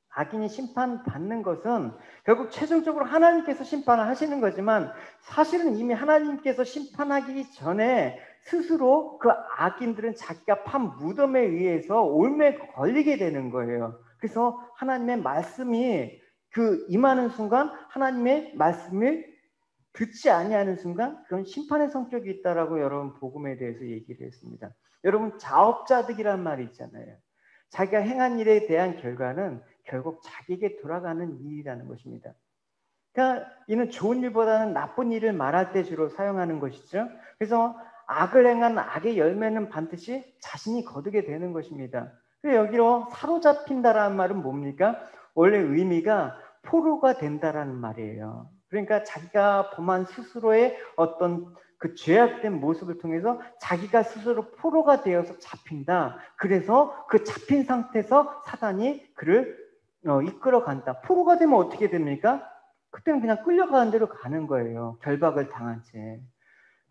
악인이 심판받는 것은 결국 최종적으로 하나님께서 심판을 하시는 거지만, 사실은 이미 하나님께서 심판하기 전에 스스로 그 악인들은 자기가 판 무덤에 의해서 올무에 걸리게 되는 거예요. 그래서 하나님의 말씀이 그 임하는 순간, 하나님의 말씀을 듣지 아니하는 순간 그건 심판의 성격이 있다라고 여러분 복음에 대해서 얘기를 했습니다. 여러분 자업자득이란 말이 있잖아요. 자기가 행한 일에 대한 결과는 결국 자기에게 돌아가는 일이라는 것입니다. 그러니까 이는 좋은 일보다는 나쁜 일을 말할 때 주로 사용하는 것이죠. 그래서 악을 행한 악의 열매는 반드시 자신이 거두게 되는 것입니다. 그래서 여기로 사로잡힌다라는 말은 뭡니까? 원래 의미가 포로가 된다라는 말이에요. 그러니까 자기가 범한 스스로의 어떤 그 죄악된 모습을 통해서 자기가 스스로 포로가 되어서 잡힌다. 그래서 그 잡힌 상태에서 사단이 그를 이끌어간다. 포로가 되면 어떻게 됩니까? 그때는 그냥 끌려가는 대로 가는 거예요. 결박을 당한 채.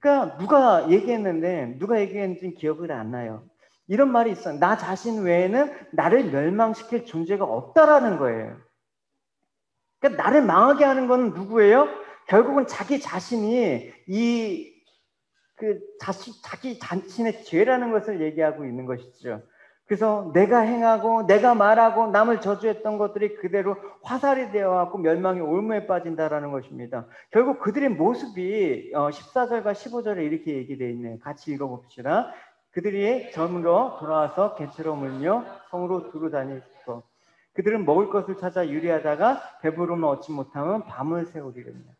그러니까 누가 얘기했는지는 기억이 안 나요. 이런 말이 있어요. 나 자신 외에는 나를 멸망시킬 존재가 없다라는 거예요. 그러니까 나를 망하게 하는 건 누구예요? 결국은 자기 자신이 자기 자신의 죄라는 것을 얘기하고 있는 것이죠. 그래서 내가 행하고 내가 말하고 남을 저주했던 것들이 그대로 화살이 되어갖고 멸망의 올무에 빠진다라는 것입니다. 결국 그들의 모습이 14절과 15절에 이렇게 얘기되어 있네요. 같이 읽어봅시다. 그들이 점으로 돌아와서 개체로 물며 성으로 두루 다니고 그들은 먹을 것을 찾아 유리하다가 배부름을 얻지 못하면 밤을 새우리랍니다.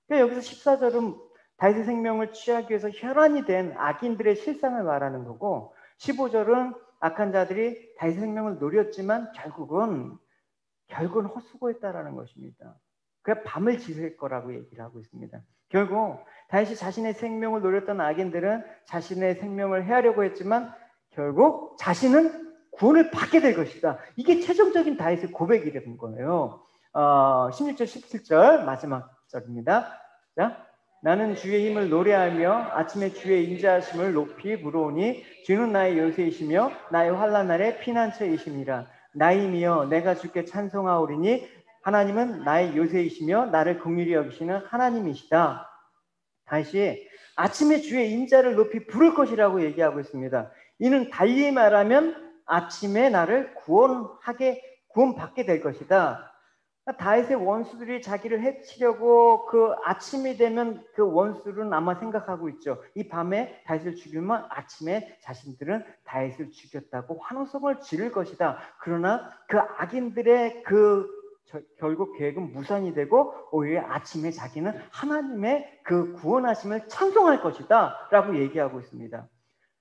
그러니까 여기서 14절은 다윗의 생명을 취하기 위해서 혈안이 된 악인들의 실상을 말하는 거고, 15절은 악한 자들이 다윗의 생명을 노렸지만 결국은 헛수고했다라는 것입니다. 그래서 밤을 지샐 거라고 얘기를 하고 있습니다. 결국 다윗이 자신의 생명을 노렸던 악인들은 자신의 생명을 해하려고 했지만 결국 자신은 구원을 받게 될 것이다. 이게 최종적인 다윗의 고백이라는 거예요. 16절, 17절 마지막 절입니다. 자, 나는 주의 힘을 노래하며 아침에 주의 인자하심을 높이 부르오니 주는 나의 요새이시며 나의 환난 날의 피난처이심이라. 나이미여 내가 주께 찬송하오리니 하나님은 나의 요새이시며 나를 긍휼히 여기시는 하나님이시다. 다시 아침에 주의 인자를 높이 부를 것이라고 얘기하고 있습니다. 이는 달리 말하면 아침에 나를 구원받게 될 것이다. 다윗의 원수들이 자기를 해치려고 그 아침이 되면 그 원수는 아마 생각하고 있죠. 이 밤에 다윗을 죽이면 아침에 자신들은 다윗을 죽였다고 환호성을 지를 것이다. 그러나 그 악인들의 결국 계획은 무산이 되고 오히려 아침에 자기는 하나님의 그 구원하심을 찬송할 것이다 라고 얘기하고 있습니다.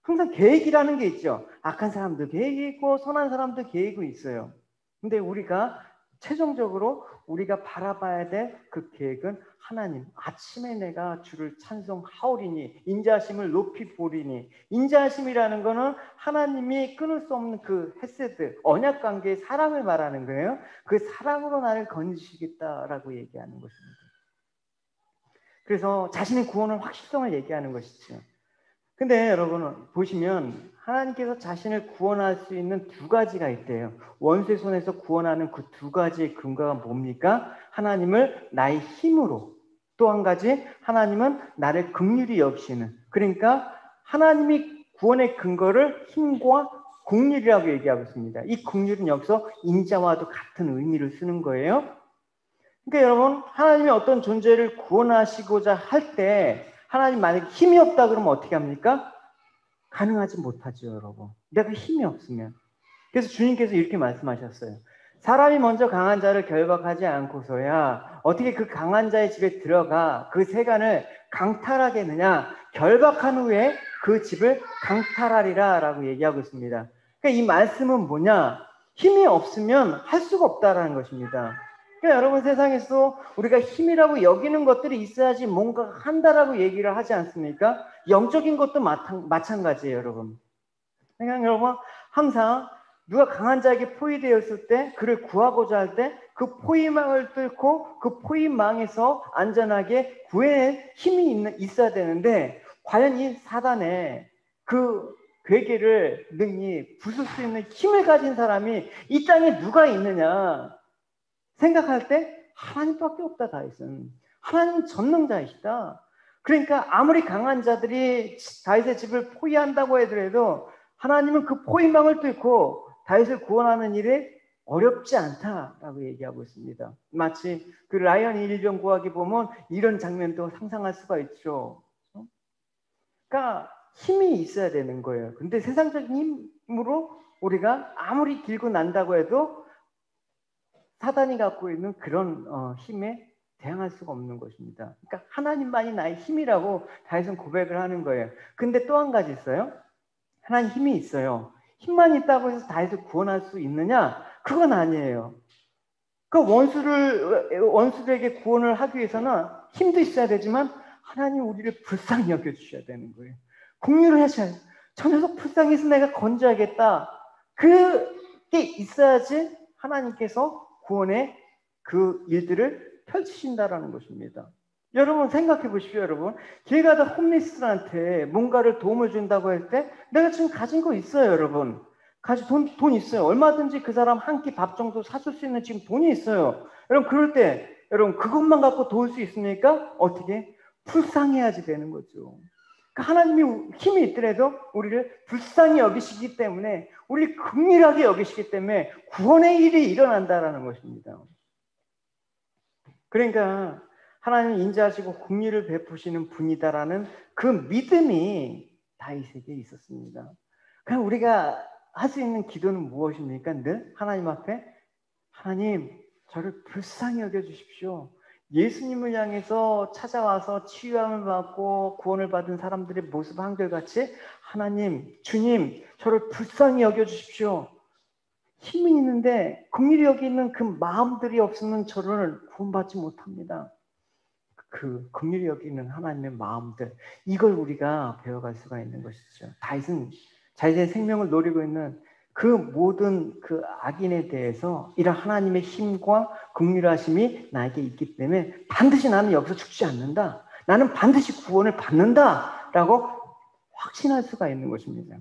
항상 계획이라는 게 있죠. 악한 사람도 계획이 있고 선한 사람도 계획이 있어요. 근데 우리가 최종적으로 우리가 바라봐야 될 그 계획은 하나님, 아침에 내가 주를 찬송하오리니 인자하심을 높이 보리니. 인자하심이라는 거는 하나님이 끊을 수 없는 그 헤세드, 언약 관계의 사랑을 말하는 거예요. 그 사랑으로 나를 건지시겠다라고 얘기하는 것입니다. 그래서 자신의 구원의 확실성을 얘기하는 것이죠. 근데 여러분 보시면 하나님께서 자신을 구원할 수 있는 두 가지가 있대요. 원수의 손에서 구원하는 그 두 가지의 근거가 뭡니까? 하나님을 나의 힘으로, 또 한 가지 하나님은 나를 긍휼히 여기시는. 그러니까 하나님이 구원의 근거를 힘과 긍휼이라고 얘기하고 있습니다. 이 긍휼은 여기서 인자와도 같은 의미를 쓰는 거예요. 그러니까 여러분 하나님이 어떤 존재를 구원하시고자 할 때 하나님 만약에 힘이 없다 그러면 어떻게 합니까? 가능하지 못하죠, 여러분. 내가 힘이 없으면. 그래서 주님께서 이렇게 말씀하셨어요. 사람이 먼저 강한 자를 결박하지 않고서야 어떻게 그 강한 자의 집에 들어가 그 세간을 강탈하겠느냐? 결박한 후에 그 집을 강탈하리라 라고 얘기하고 있습니다. 그러니까 이 말씀은 뭐냐? 힘이 없으면 할 수가 없다라는 것입니다. 그러니까 여러분 세상에서 우리가 힘이라고 여기는 것들이 있어야지 뭔가 한다라고 얘기를 하지 않습니까? 영적인 것도 마찬가지예요, 여러분. 그러니까 여러분 항상 누가 강한 자에게 포위되었을 때 그를 구하고자 할 때 그 포위망을 뚫고 그 포위망에서 안전하게 구해낼 힘이 있어야 되는데 과연 이 사단의 그 괴계를 능히 부술 수 있는 힘을 가진 사람이 이 땅에 누가 있느냐 생각할 때 하나님밖에 없다. 다윗은 하나님은 전능자이시다. 그러니까 아무리 강한 자들이 다윗의 집을 포위한다고 하더라도 하나님은 그 포위망을 뚫고 다윗을 구원하는 일에 어렵지 않다라고 얘기하고 있습니다. 마치 그 라이언 일병 구하기 보면 이런 장면도 상상할 수가 있죠. 그러니까 힘이 있어야 되는 거예요. 근데 세상적인 힘으로 우리가 아무리 길고 난다고 해도 사단이 갖고 있는 그런 힘에 대항할 수가 없는 것입니다. 그러니까 하나님만이 나의 힘이라고 다윗은 고백을 하는 거예요. 근데 또 한 가지 있어요. 하나님 힘이 있어요. 힘만 있다고 해서 다윗을 구원할 수 있느냐? 그건 아니에요. 그 원수들에게 구원을 하기 위해서는 힘도 있어야 되지만 하나님 우리를 불쌍히 여겨주셔야 되는 거예요. 긍휼을 하셔야 돼요. 저 녀석 불쌍해서 내가 건져야겠다. 그게 있어야지 하나님께서 구원의 그 일들을 펼치신다라는 것입니다. 여러분 생각해 보십시오. 여러분 길 가다 홈리스들한테 뭔가를 도움을 준다고 할 때 내가 지금 가진 거 있어요. 여러분 돈 있어요. 얼마든지 그 사람 한 끼 밥 정도 사줄 수 있는 지금 돈이 있어요. 여러분 그럴 때 여러분 그것만 갖고 도울 수 있습니까? 어떻게? 불쌍해야지 되는 거죠. 그러니까 하나님이 힘이 있더라도 우리를 불쌍히 여기시기 때문에 우리를 긍휼하게 여기시기 때문에 구원의 일이 일어난다라는 것입니다. 그러니까 하나님 인자하시고 긍휼을 베푸시는 분이다라는 그 믿음이 다윗에게 있었습니다. 그럼 우리가 할 수 있는 기도는 무엇입니까? 늘 하나님 앞에 하나님 저를 불쌍히 여겨주십시오. 예수님을 향해서 찾아와서 치유함을 받고 구원을 받은 사람들의 모습 한결같이 하나님, 주님 저를 불쌍히 여겨주십시오. 힘이 있는데 긍휼히 여기는 그 마음들이 없으면 저를 구원받지 못합니다. 그 긍휼히 여기는 하나님의 마음들, 이걸 우리가 배워갈 수가 있는 것이죠. 다윗은 자신의 생명을 노리고 있는 그 모든 그 악인에 대해서 이런 하나님의 힘과 긍휼하심이 나에게 있기 때문에 반드시 나는 여기서 죽지 않는다. 나는 반드시 구원을 받는다 라고 확신할 수가 있는 것입니다.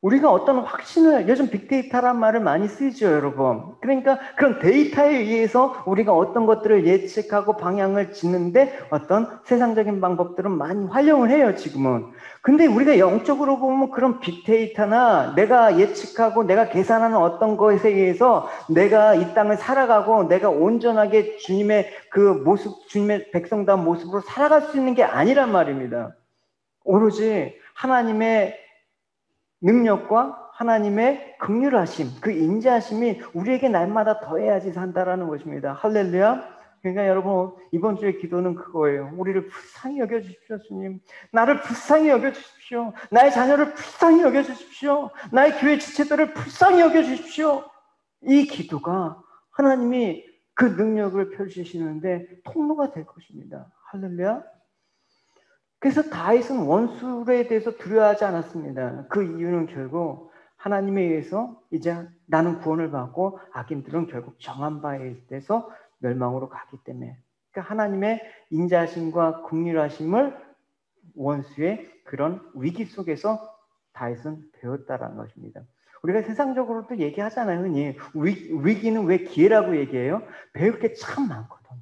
우리가 어떤 확신을, 요즘 빅데이터란 말을 많이 쓰죠, 여러분. 그러니까 그런 데이터에 의해서 우리가 어떤 것들을 예측하고 방향을 짓는데 어떤 세상적인 방법들은 많이 활용을 해요, 지금은. 근데 우리가 영적으로 보면 그런 빅데이터나 내가 예측하고 내가 계산하는 어떤 것에 의해서 내가 이 땅을 살아가고 내가 온전하게 주님의 그 모습, 주님의 백성다운 모습으로 살아갈 수 있는 게 아니란 말입니다. 오로지 하나님의 능력과 하나님의 긍휼하심, 그 인자하심이 우리에게 날마다 더해야지 산다라는 것입니다. 할렐루야. 그러니까 여러분, 이번 주의 기도는 그거예요. 우리를 불쌍히 여겨주십시오, 주님. 나를 불쌍히 여겨주십시오. 나의 자녀를 불쌍히 여겨주십시오. 나의 교회 지체들을 불쌍히 여겨주십시오. 이 기도가 하나님이 그 능력을 펼치시는데 통로가 될 것입니다. 할렐루야. 그래서 다윗은 원수에 대해서 두려워하지 않았습니다. 그 이유는 결국 하나님에 의해서 이제 나는 구원을 받고 악인들은 결국 정한 바에 대해서 멸망으로 가기 때문에, 그러니까 하나님의 인자하심과 긍휼하심을 원수의 그런 위기 속에서 다윗은 배웠다라는 것입니다. 우리가 세상적으로도 얘기하잖아요. 흔히 위기는 왜 기회라고 얘기해요? 배울 게 참 많거든요.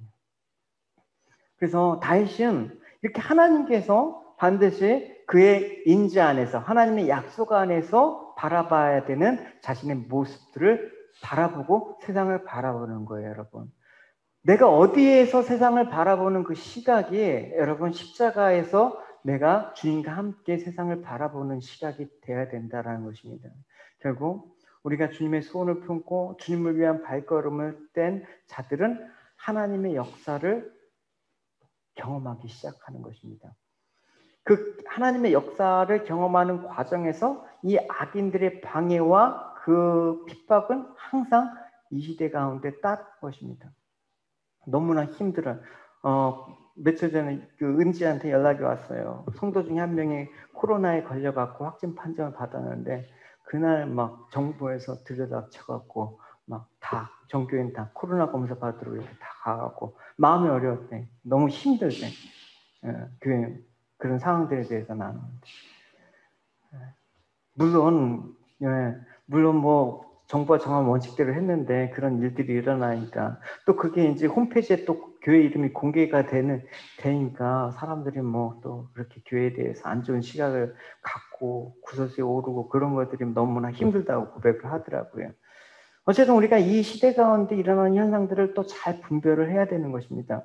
그래서 다윗은 이렇게 하나님께서 반드시 그의 인지 안에서, 하나님의 약속 안에서 바라봐야 되는 자신의 모습들을 바라보고 세상을 바라보는 거예요, 여러분. 내가 어디에서 세상을 바라보는 그 시각이, 여러분, 십자가에서 내가 주님과 함께 세상을 바라보는 시각이 되어야 된다는 것입니다. 결국 우리가 주님의 소원을 품고 주님을 위한 발걸음을 뗀 자들은 하나님의 역사를 경험하기 시작하는 것입니다. 그 하나님의 역사를 경험하는 과정에서 이 악인들의 방해와 그 핍박은 항상 이 시대 가운데 따를 것입니다. 너무나 힘들어요. 며칠 전에 그 은지한테 연락이 왔어요. 성도 중에 한 명이 코로나에 걸려갖고 확진 판정을 받았는데 그날 막 정부에서 들여다쳐갖고 막 다 전교인 다 코로나 검사 받으러 이렇게 다 가갖고 마음이 어려웠대. 너무 힘들대. 그런 상황들에 대해서 나누는데 물론 뭐 정부가 정한 원칙대로 했는데 그런 일들이 일어나니까 또 그게 이제 홈페이지에 또 교회 이름이 공개가 되니까 사람들이 뭐 또 그렇게 교회에 대해서 안 좋은 시각을 갖고 구설수에 오르고 그런 것들이 너무나 힘들다고 고백을 하더라고요. 어쨌든 우리가 이 시대 가운데 일어나는 현상들을 또 잘 분별을 해야 되는 것입니다.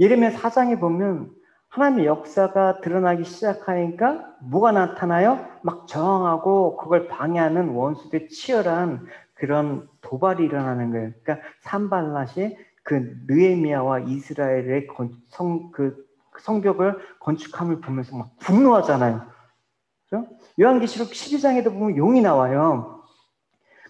예레미야 4장에 보면 하나님의 역사가 드러나기 시작하니까 뭐가 나타나요? 막 저항하고 그걸 방해하는 원수들의 치열한 그런 도발이 일어나는 거예요. 그러니까 산발랏이 그 느헤미야와 이스라엘의 성벽을 건축함을 보면서 막 분노하잖아요. 그렇죠? 요한계시록 12장에도 보면 용이 나와요.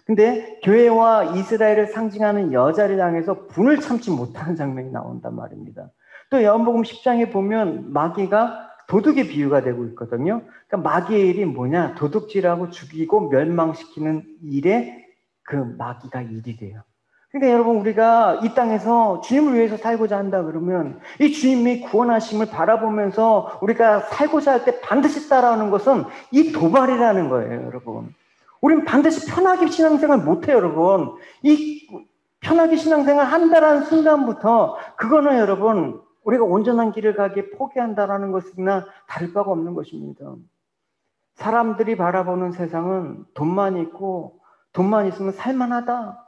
근데 교회와 이스라엘을 상징하는 여자를 향해서 분을 참지 못하는 장면이 나온단 말입니다. 또 요한복음 10장에 보면 마귀가 도둑의 비유가 되고 있거든요. 그러니까 마귀의 일이 뭐냐? 도둑질하고 죽이고 멸망시키는 일에 그 마귀가 일이 돼요. 그러니까 여러분, 우리가 이 땅에서 주님을 위해서 살고자 한다 그러면 이 주님이 구원하심을 바라보면서 우리가 살고자 할 때 반드시 따라오는 것은 이 도발이라는 거예요, 여러분. 우린 반드시 편하게 신앙생활 못해요, 여러분. 이 편하게 신앙생활 한다라는 순간부터 그거는 여러분, 우리가 온전한 길을 가기에 포기한다라는 것이나 다를 바가 없는 것입니다. 사람들이 바라보는 세상은 돈만 있고 돈만 있으면 살만하다.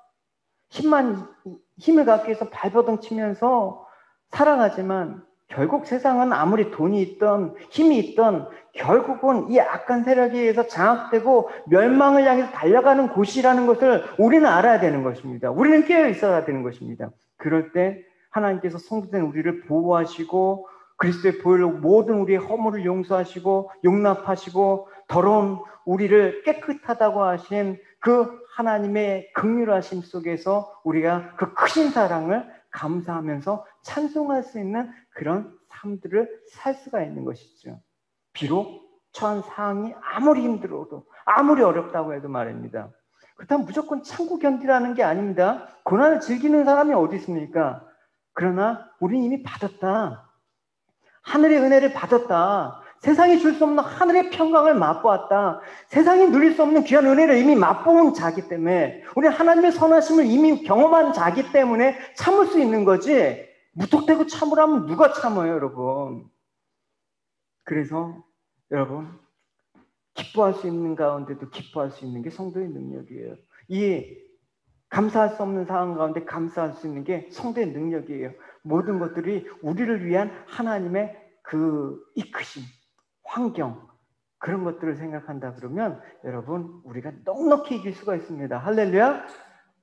힘을 갖기 위해서 발버둥 치면서 살아가지만 결국 세상은 아무리 돈이 있던 힘이 있던 결국은 이 악한 세력에 의해서 장악되고 멸망을 향해서 달려가는 곳이라는 것을 우리는 알아야 되는 것입니다. 우리는 깨어 있어야 되는 것입니다. 그럴 때 하나님께서 성도된 우리를 보호하시고 그리스도의 보혈로 모든 우리의 허물을 용서하시고 용납하시고 더러운 우리를 깨끗하다고 하신 그 하나님의 긍휼하심 속에서 우리가 그 크신 사랑을 감사하면서 찬송할 수 있는 그런 삶들을 살 수가 있는 것이죠. 비록 처한 상황이 아무리 힘들어도 아무리 어렵다고 해도 말입니다. 그렇다면 무조건 참고 견디라는 게 아닙니다. 고난을 즐기는 사람이 어디 있습니까? 그러나 우리는 이미 받았다. 하늘의 은혜를 받았다. 세상이 줄 수 없는 하늘의 평강을 맛보았다. 세상이 누릴 수 없는 귀한 은혜를 이미 맛보은 자기 때문에, 우리 하나님의 선하심을 이미 경험한 자기 때문에 참을 수 있는 거지, 무턱대고 참으라면 누가 참아요, 여러분. 그래서 여러분, 기뻐할 수 있는 가운데도 기뻐할 수 있는 게 성도의 능력이에요. 이 감사할 수 없는 상황 가운데 감사할 수 있는 게 성도의 능력이에요. 모든 것들이 우리를 위한 하나님의 그 이끄심, 환경, 그런 것들을 생각한다 그러면 여러분, 우리가 넉넉히 이길 수가 있습니다. 할렐루야.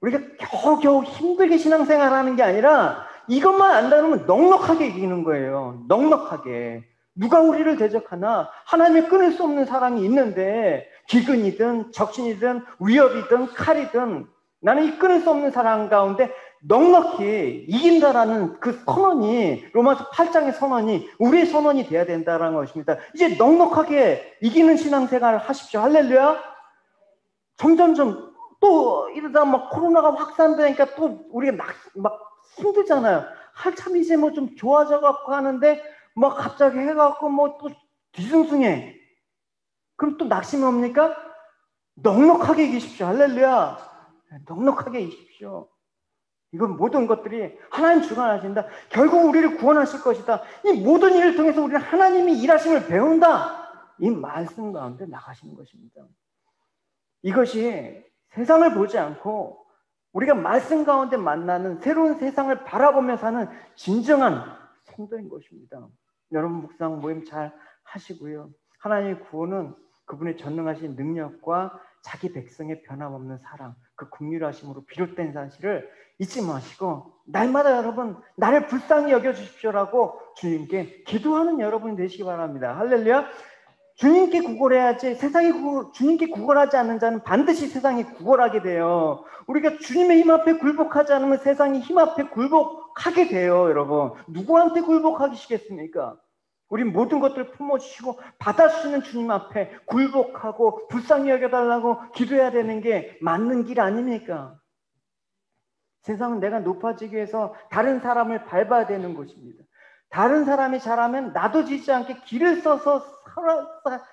우리가 겨우겨우 힘들게 신앙생활하는 게 아니라 이것만 안다면 넉넉하게 이기는 거예요. 넉넉하게. 누가 우리를 대적하나? 하나님의 끊을 수 없는 사랑이 있는데, 기근이든 적신이든 위협이든 칼이든 나는 이 끊을 수 없는 사랑 가운데 넉넉히 이긴다라는 그 선언이, 로마서 8장의 선언이 우리의 선언이 돼야 된다는 것입니다. 이제 넉넉하게 이기는 신앙생활을 하십시오. 할렐루야. 점점점 또 이러다 막 코로나가 확산되니까 또 우리가 막 힘들잖아요. 한참 이제 뭐 좀 좋아져 갖고 하는데 막 갑자기 해갖고 뭐 또 뒤숭숭해. 그럼 또 낙심이 옵니까? 넉넉하게 이기십시오. 할렐루야. 넉넉하게 이기십시오. 이건 모든 것들이 하나님 주관하신다. 결국 우리를 구원하실 것이다. 이 모든 일을 통해서 우리는 하나님이 일하심을 배운다. 이 말씀 가운데 나가시는 것입니다. 이것이 세상을 보지 않고 우리가 말씀 가운데 만나는 새로운 세상을 바라보며 사는 진정한 성도인 것입니다. 여러분, 묵상 모임 잘 하시고요. 하나님의 구원은 그분의 전능하신 능력과 자기 백성의 변함없는 사랑, 그 긍휼하심으로 비롯된 사실을 잊지 마시고 날마다 여러분, 나를 불쌍히 여겨주십시오라고 주님께 기도하는 여러분이 되시기 바랍니다. 할렐루야. 주님께 구걸해야지, 주님께 구걸하지 않는 자는 반드시 세상이 구걸하게 돼요. 우리가 주님의 힘 앞에 굴복하지 않으면 세상이 힘 앞에 굴복하게 돼요. 여러분, 누구한테 굴복하시겠습니까? 우리 모든 것들을 품어주시고 받아주시는 주님 앞에 굴복하고 불쌍히 여겨달라고 기도해야 되는 게 맞는 길 아닙니까? 세상은 내가 높아지기 위해서 다른 사람을 밟아야 되는 곳입니다. 다른 사람이 잘하면 나도 지지 않게 길을 써서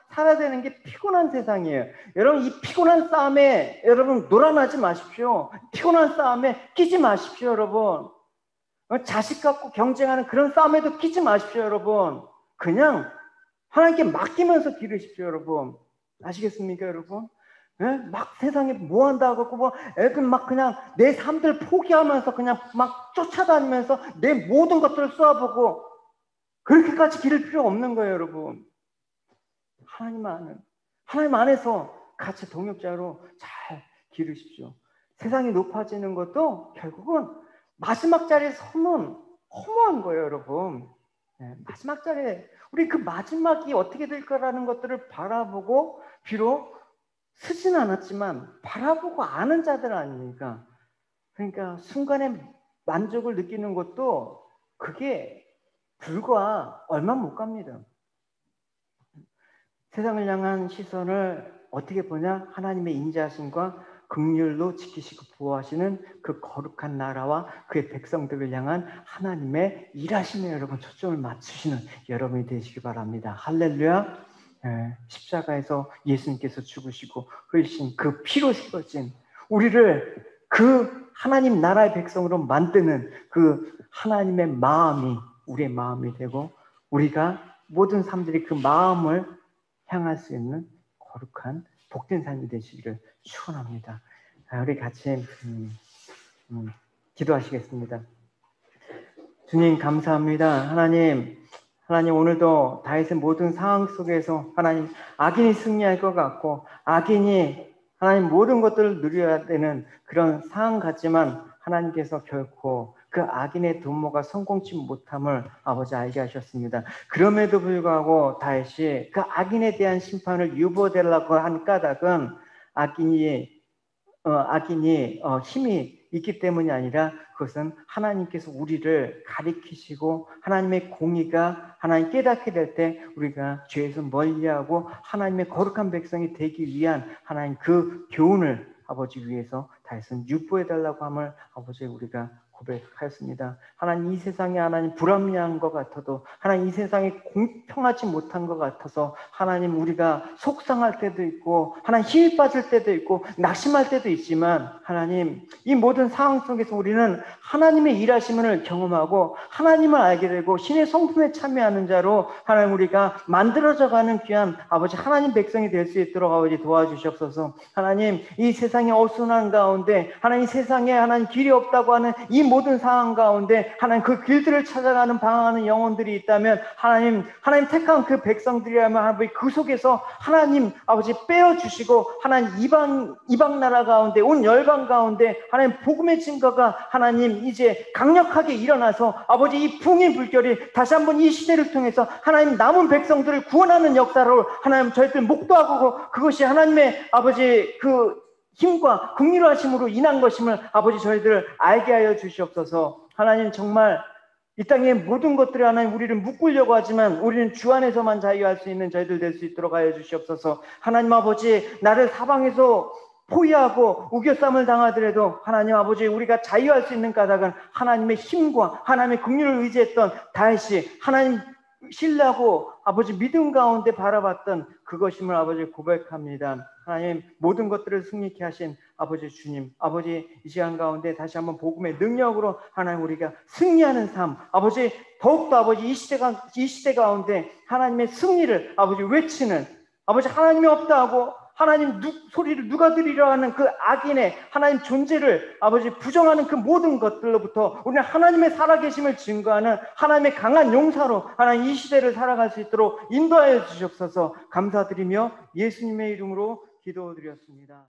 살아야 되는 게 피곤한 세상이에요. 여러분, 이 피곤한 싸움에 여러분 놀아나지 마십시오. 피곤한 싸움에 끼지 마십시오. 여러분, 자식 갖고 경쟁하는 그런 싸움에도 끼지 마십시오. 여러분, 그냥 하나님께 맡기면서 기르십시오. 여러분, 아시겠습니까? 여러분, 네? 막 세상에 뭐 한다고 뭐 애들 막 그냥 내 삶들 포기하면서 그냥 막 쫓아다니면서 내 모든 것들을 쏘아보고 그렇게까지 기를 필요 없는 거예요. 여러분, 하나님 안에서 같이 동역자로 잘 기르십시오. 세상이 높아지는 것도 결국은 마지막 자리에 서면 허무한 거예요. 여러분, 네, 마지막 자리에 우리 그 마지막이 어떻게 될 거라는 것들을 바라보고, 비록 쓰진 않았지만 바라보고 아는 자들 아닙니까? 그러니까 순간에 만족을 느끼는 것도 그게 불과 얼마 못 갑니다. 세상을 향한 시선을 어떻게 보냐? 하나님의 인자하심과 긍휼로 지키시고 보호하시는 그 거룩한 나라와 그의 백성들을 향한 하나님의 일하심에 여러분 초점을 맞추시는 여러분이 되시기 바랍니다. 할렐루야. 십자가에서 예수님께서 죽으시고 흘리신 그 피로 새겨진 우리를 그 하나님 나라의 백성으로 만드는 그 하나님의 마음이 우리의 마음이 되고, 우리가 모든 사람들이 그 마음을 향할 수 있는 거룩한 복된 삶이 되시기를 축원합니다. 우리 같이 기도하시겠습니다. 주님, 감사합니다. 하나님 오늘도 다윗의 모든 상황 속에서 하나님 악인이 승리할 것 같고 악인이 하나님 모든 것들을 누려야 되는 그런 상황 같지만 하나님께서 결코 그 악인의 도모가 성공치 못함을 아버지 알게 하셨습니다. 그럼에도 불구하고 다윗이 그 악인에 대한 심판을 유보되려고 한 까닭은 악인이 힘이 있기 때문이 아니라 그것은 하나님께서 우리를 가리키시고 하나님의 공의가 하나님 깨닫게 될 때 우리가 죄에서 멀리하고 하나님의 거룩한 백성이 되기 위한 하나님 그 교훈을 아버지 위해서 다윗은 유보해달라고 함을 아버지 우리가 고백하였습니다. 하나님, 이 세상에 하나님 불합리한 것 같아도, 하나님 이 세상에 공평하지 못한 것 같아서 하나님 우리가 속상할 때도 있고 하나님 힘이 빠질 때도 있고 낙심할 때도 있지만, 하나님 이 모든 상황 속에서 우리는 하나님의 일하심을 경험하고 하나님을 알게 되고 신의 성품에 참여하는 자로 하나님 우리가 만들어져가는 귀한 아버지 하나님 백성이 될 수 있도록 아버지 도와주시옵소서. 하나님, 이 세상의 어순한 가운데, 하나님 이 세상에 하나님 길이 없다고 하는 이 모든 상황 가운데 하나님 그 길들을 찾아가는 방황하는 영혼들이 있다면, 하나님 택한 그 백성들이라면 아버지 그 속에서 하나님 아버지 빼어주시고 하나님 이방 나라 가운데, 온 열방 가운데 하나님 복음의 증거가 하나님 이제 강력하게 일어나서 아버지 이 붕의 불결이 다시 한번 이 시대를 통해서 하나님 남은 백성들을 구원하는 역사로 하나님 저희들 목도하고, 그것이 하나님의 아버지 그 힘과 긍휼하심으로 인한 것임을 아버지 저희들 알게 하여 주시옵소서. 하나님, 정말 이 땅의 모든 것들이 하나님 우리를 묶으려고 하지만 우리는 주 안에서만 자유할 수 있는 저희들 될 수 있도록 하여 주시옵소서. 하나님 아버지, 나를 사방에서 포위하고 우겨쌈을 당하더라도 하나님 아버지 우리가 자유할 수 있는 까닭은 하나님의 힘과 하나님의 긍휼을 의지했던 다윗이 하나님 신뢰하고 아버지 믿음 가운데 바라봤던 그것임을 아버지 고백합니다. 하나님, 모든 것들을 승리케 하신 아버지 주님, 아버지 이 시간 가운데 다시 한번 복음의 능력으로 하나님 우리가 승리하는 삶, 아버지 더욱더 아버지 이 시대 가운데 하나님의 승리를 아버지 외치는, 아버지 하나님이 없다 하고 하나님 소리를 누가 들으려 하는 그 악인의 하나님 존재를 아버지 부정하는 그 모든 것들로부터 우리는 하나님의 살아계심을 증거하는 하나님의 강한 용사로 하나님 이 시대를 살아갈 수 있도록 인도하여 주시옵소서. 감사드리며 예수님의 이름으로 기도드렸습니다.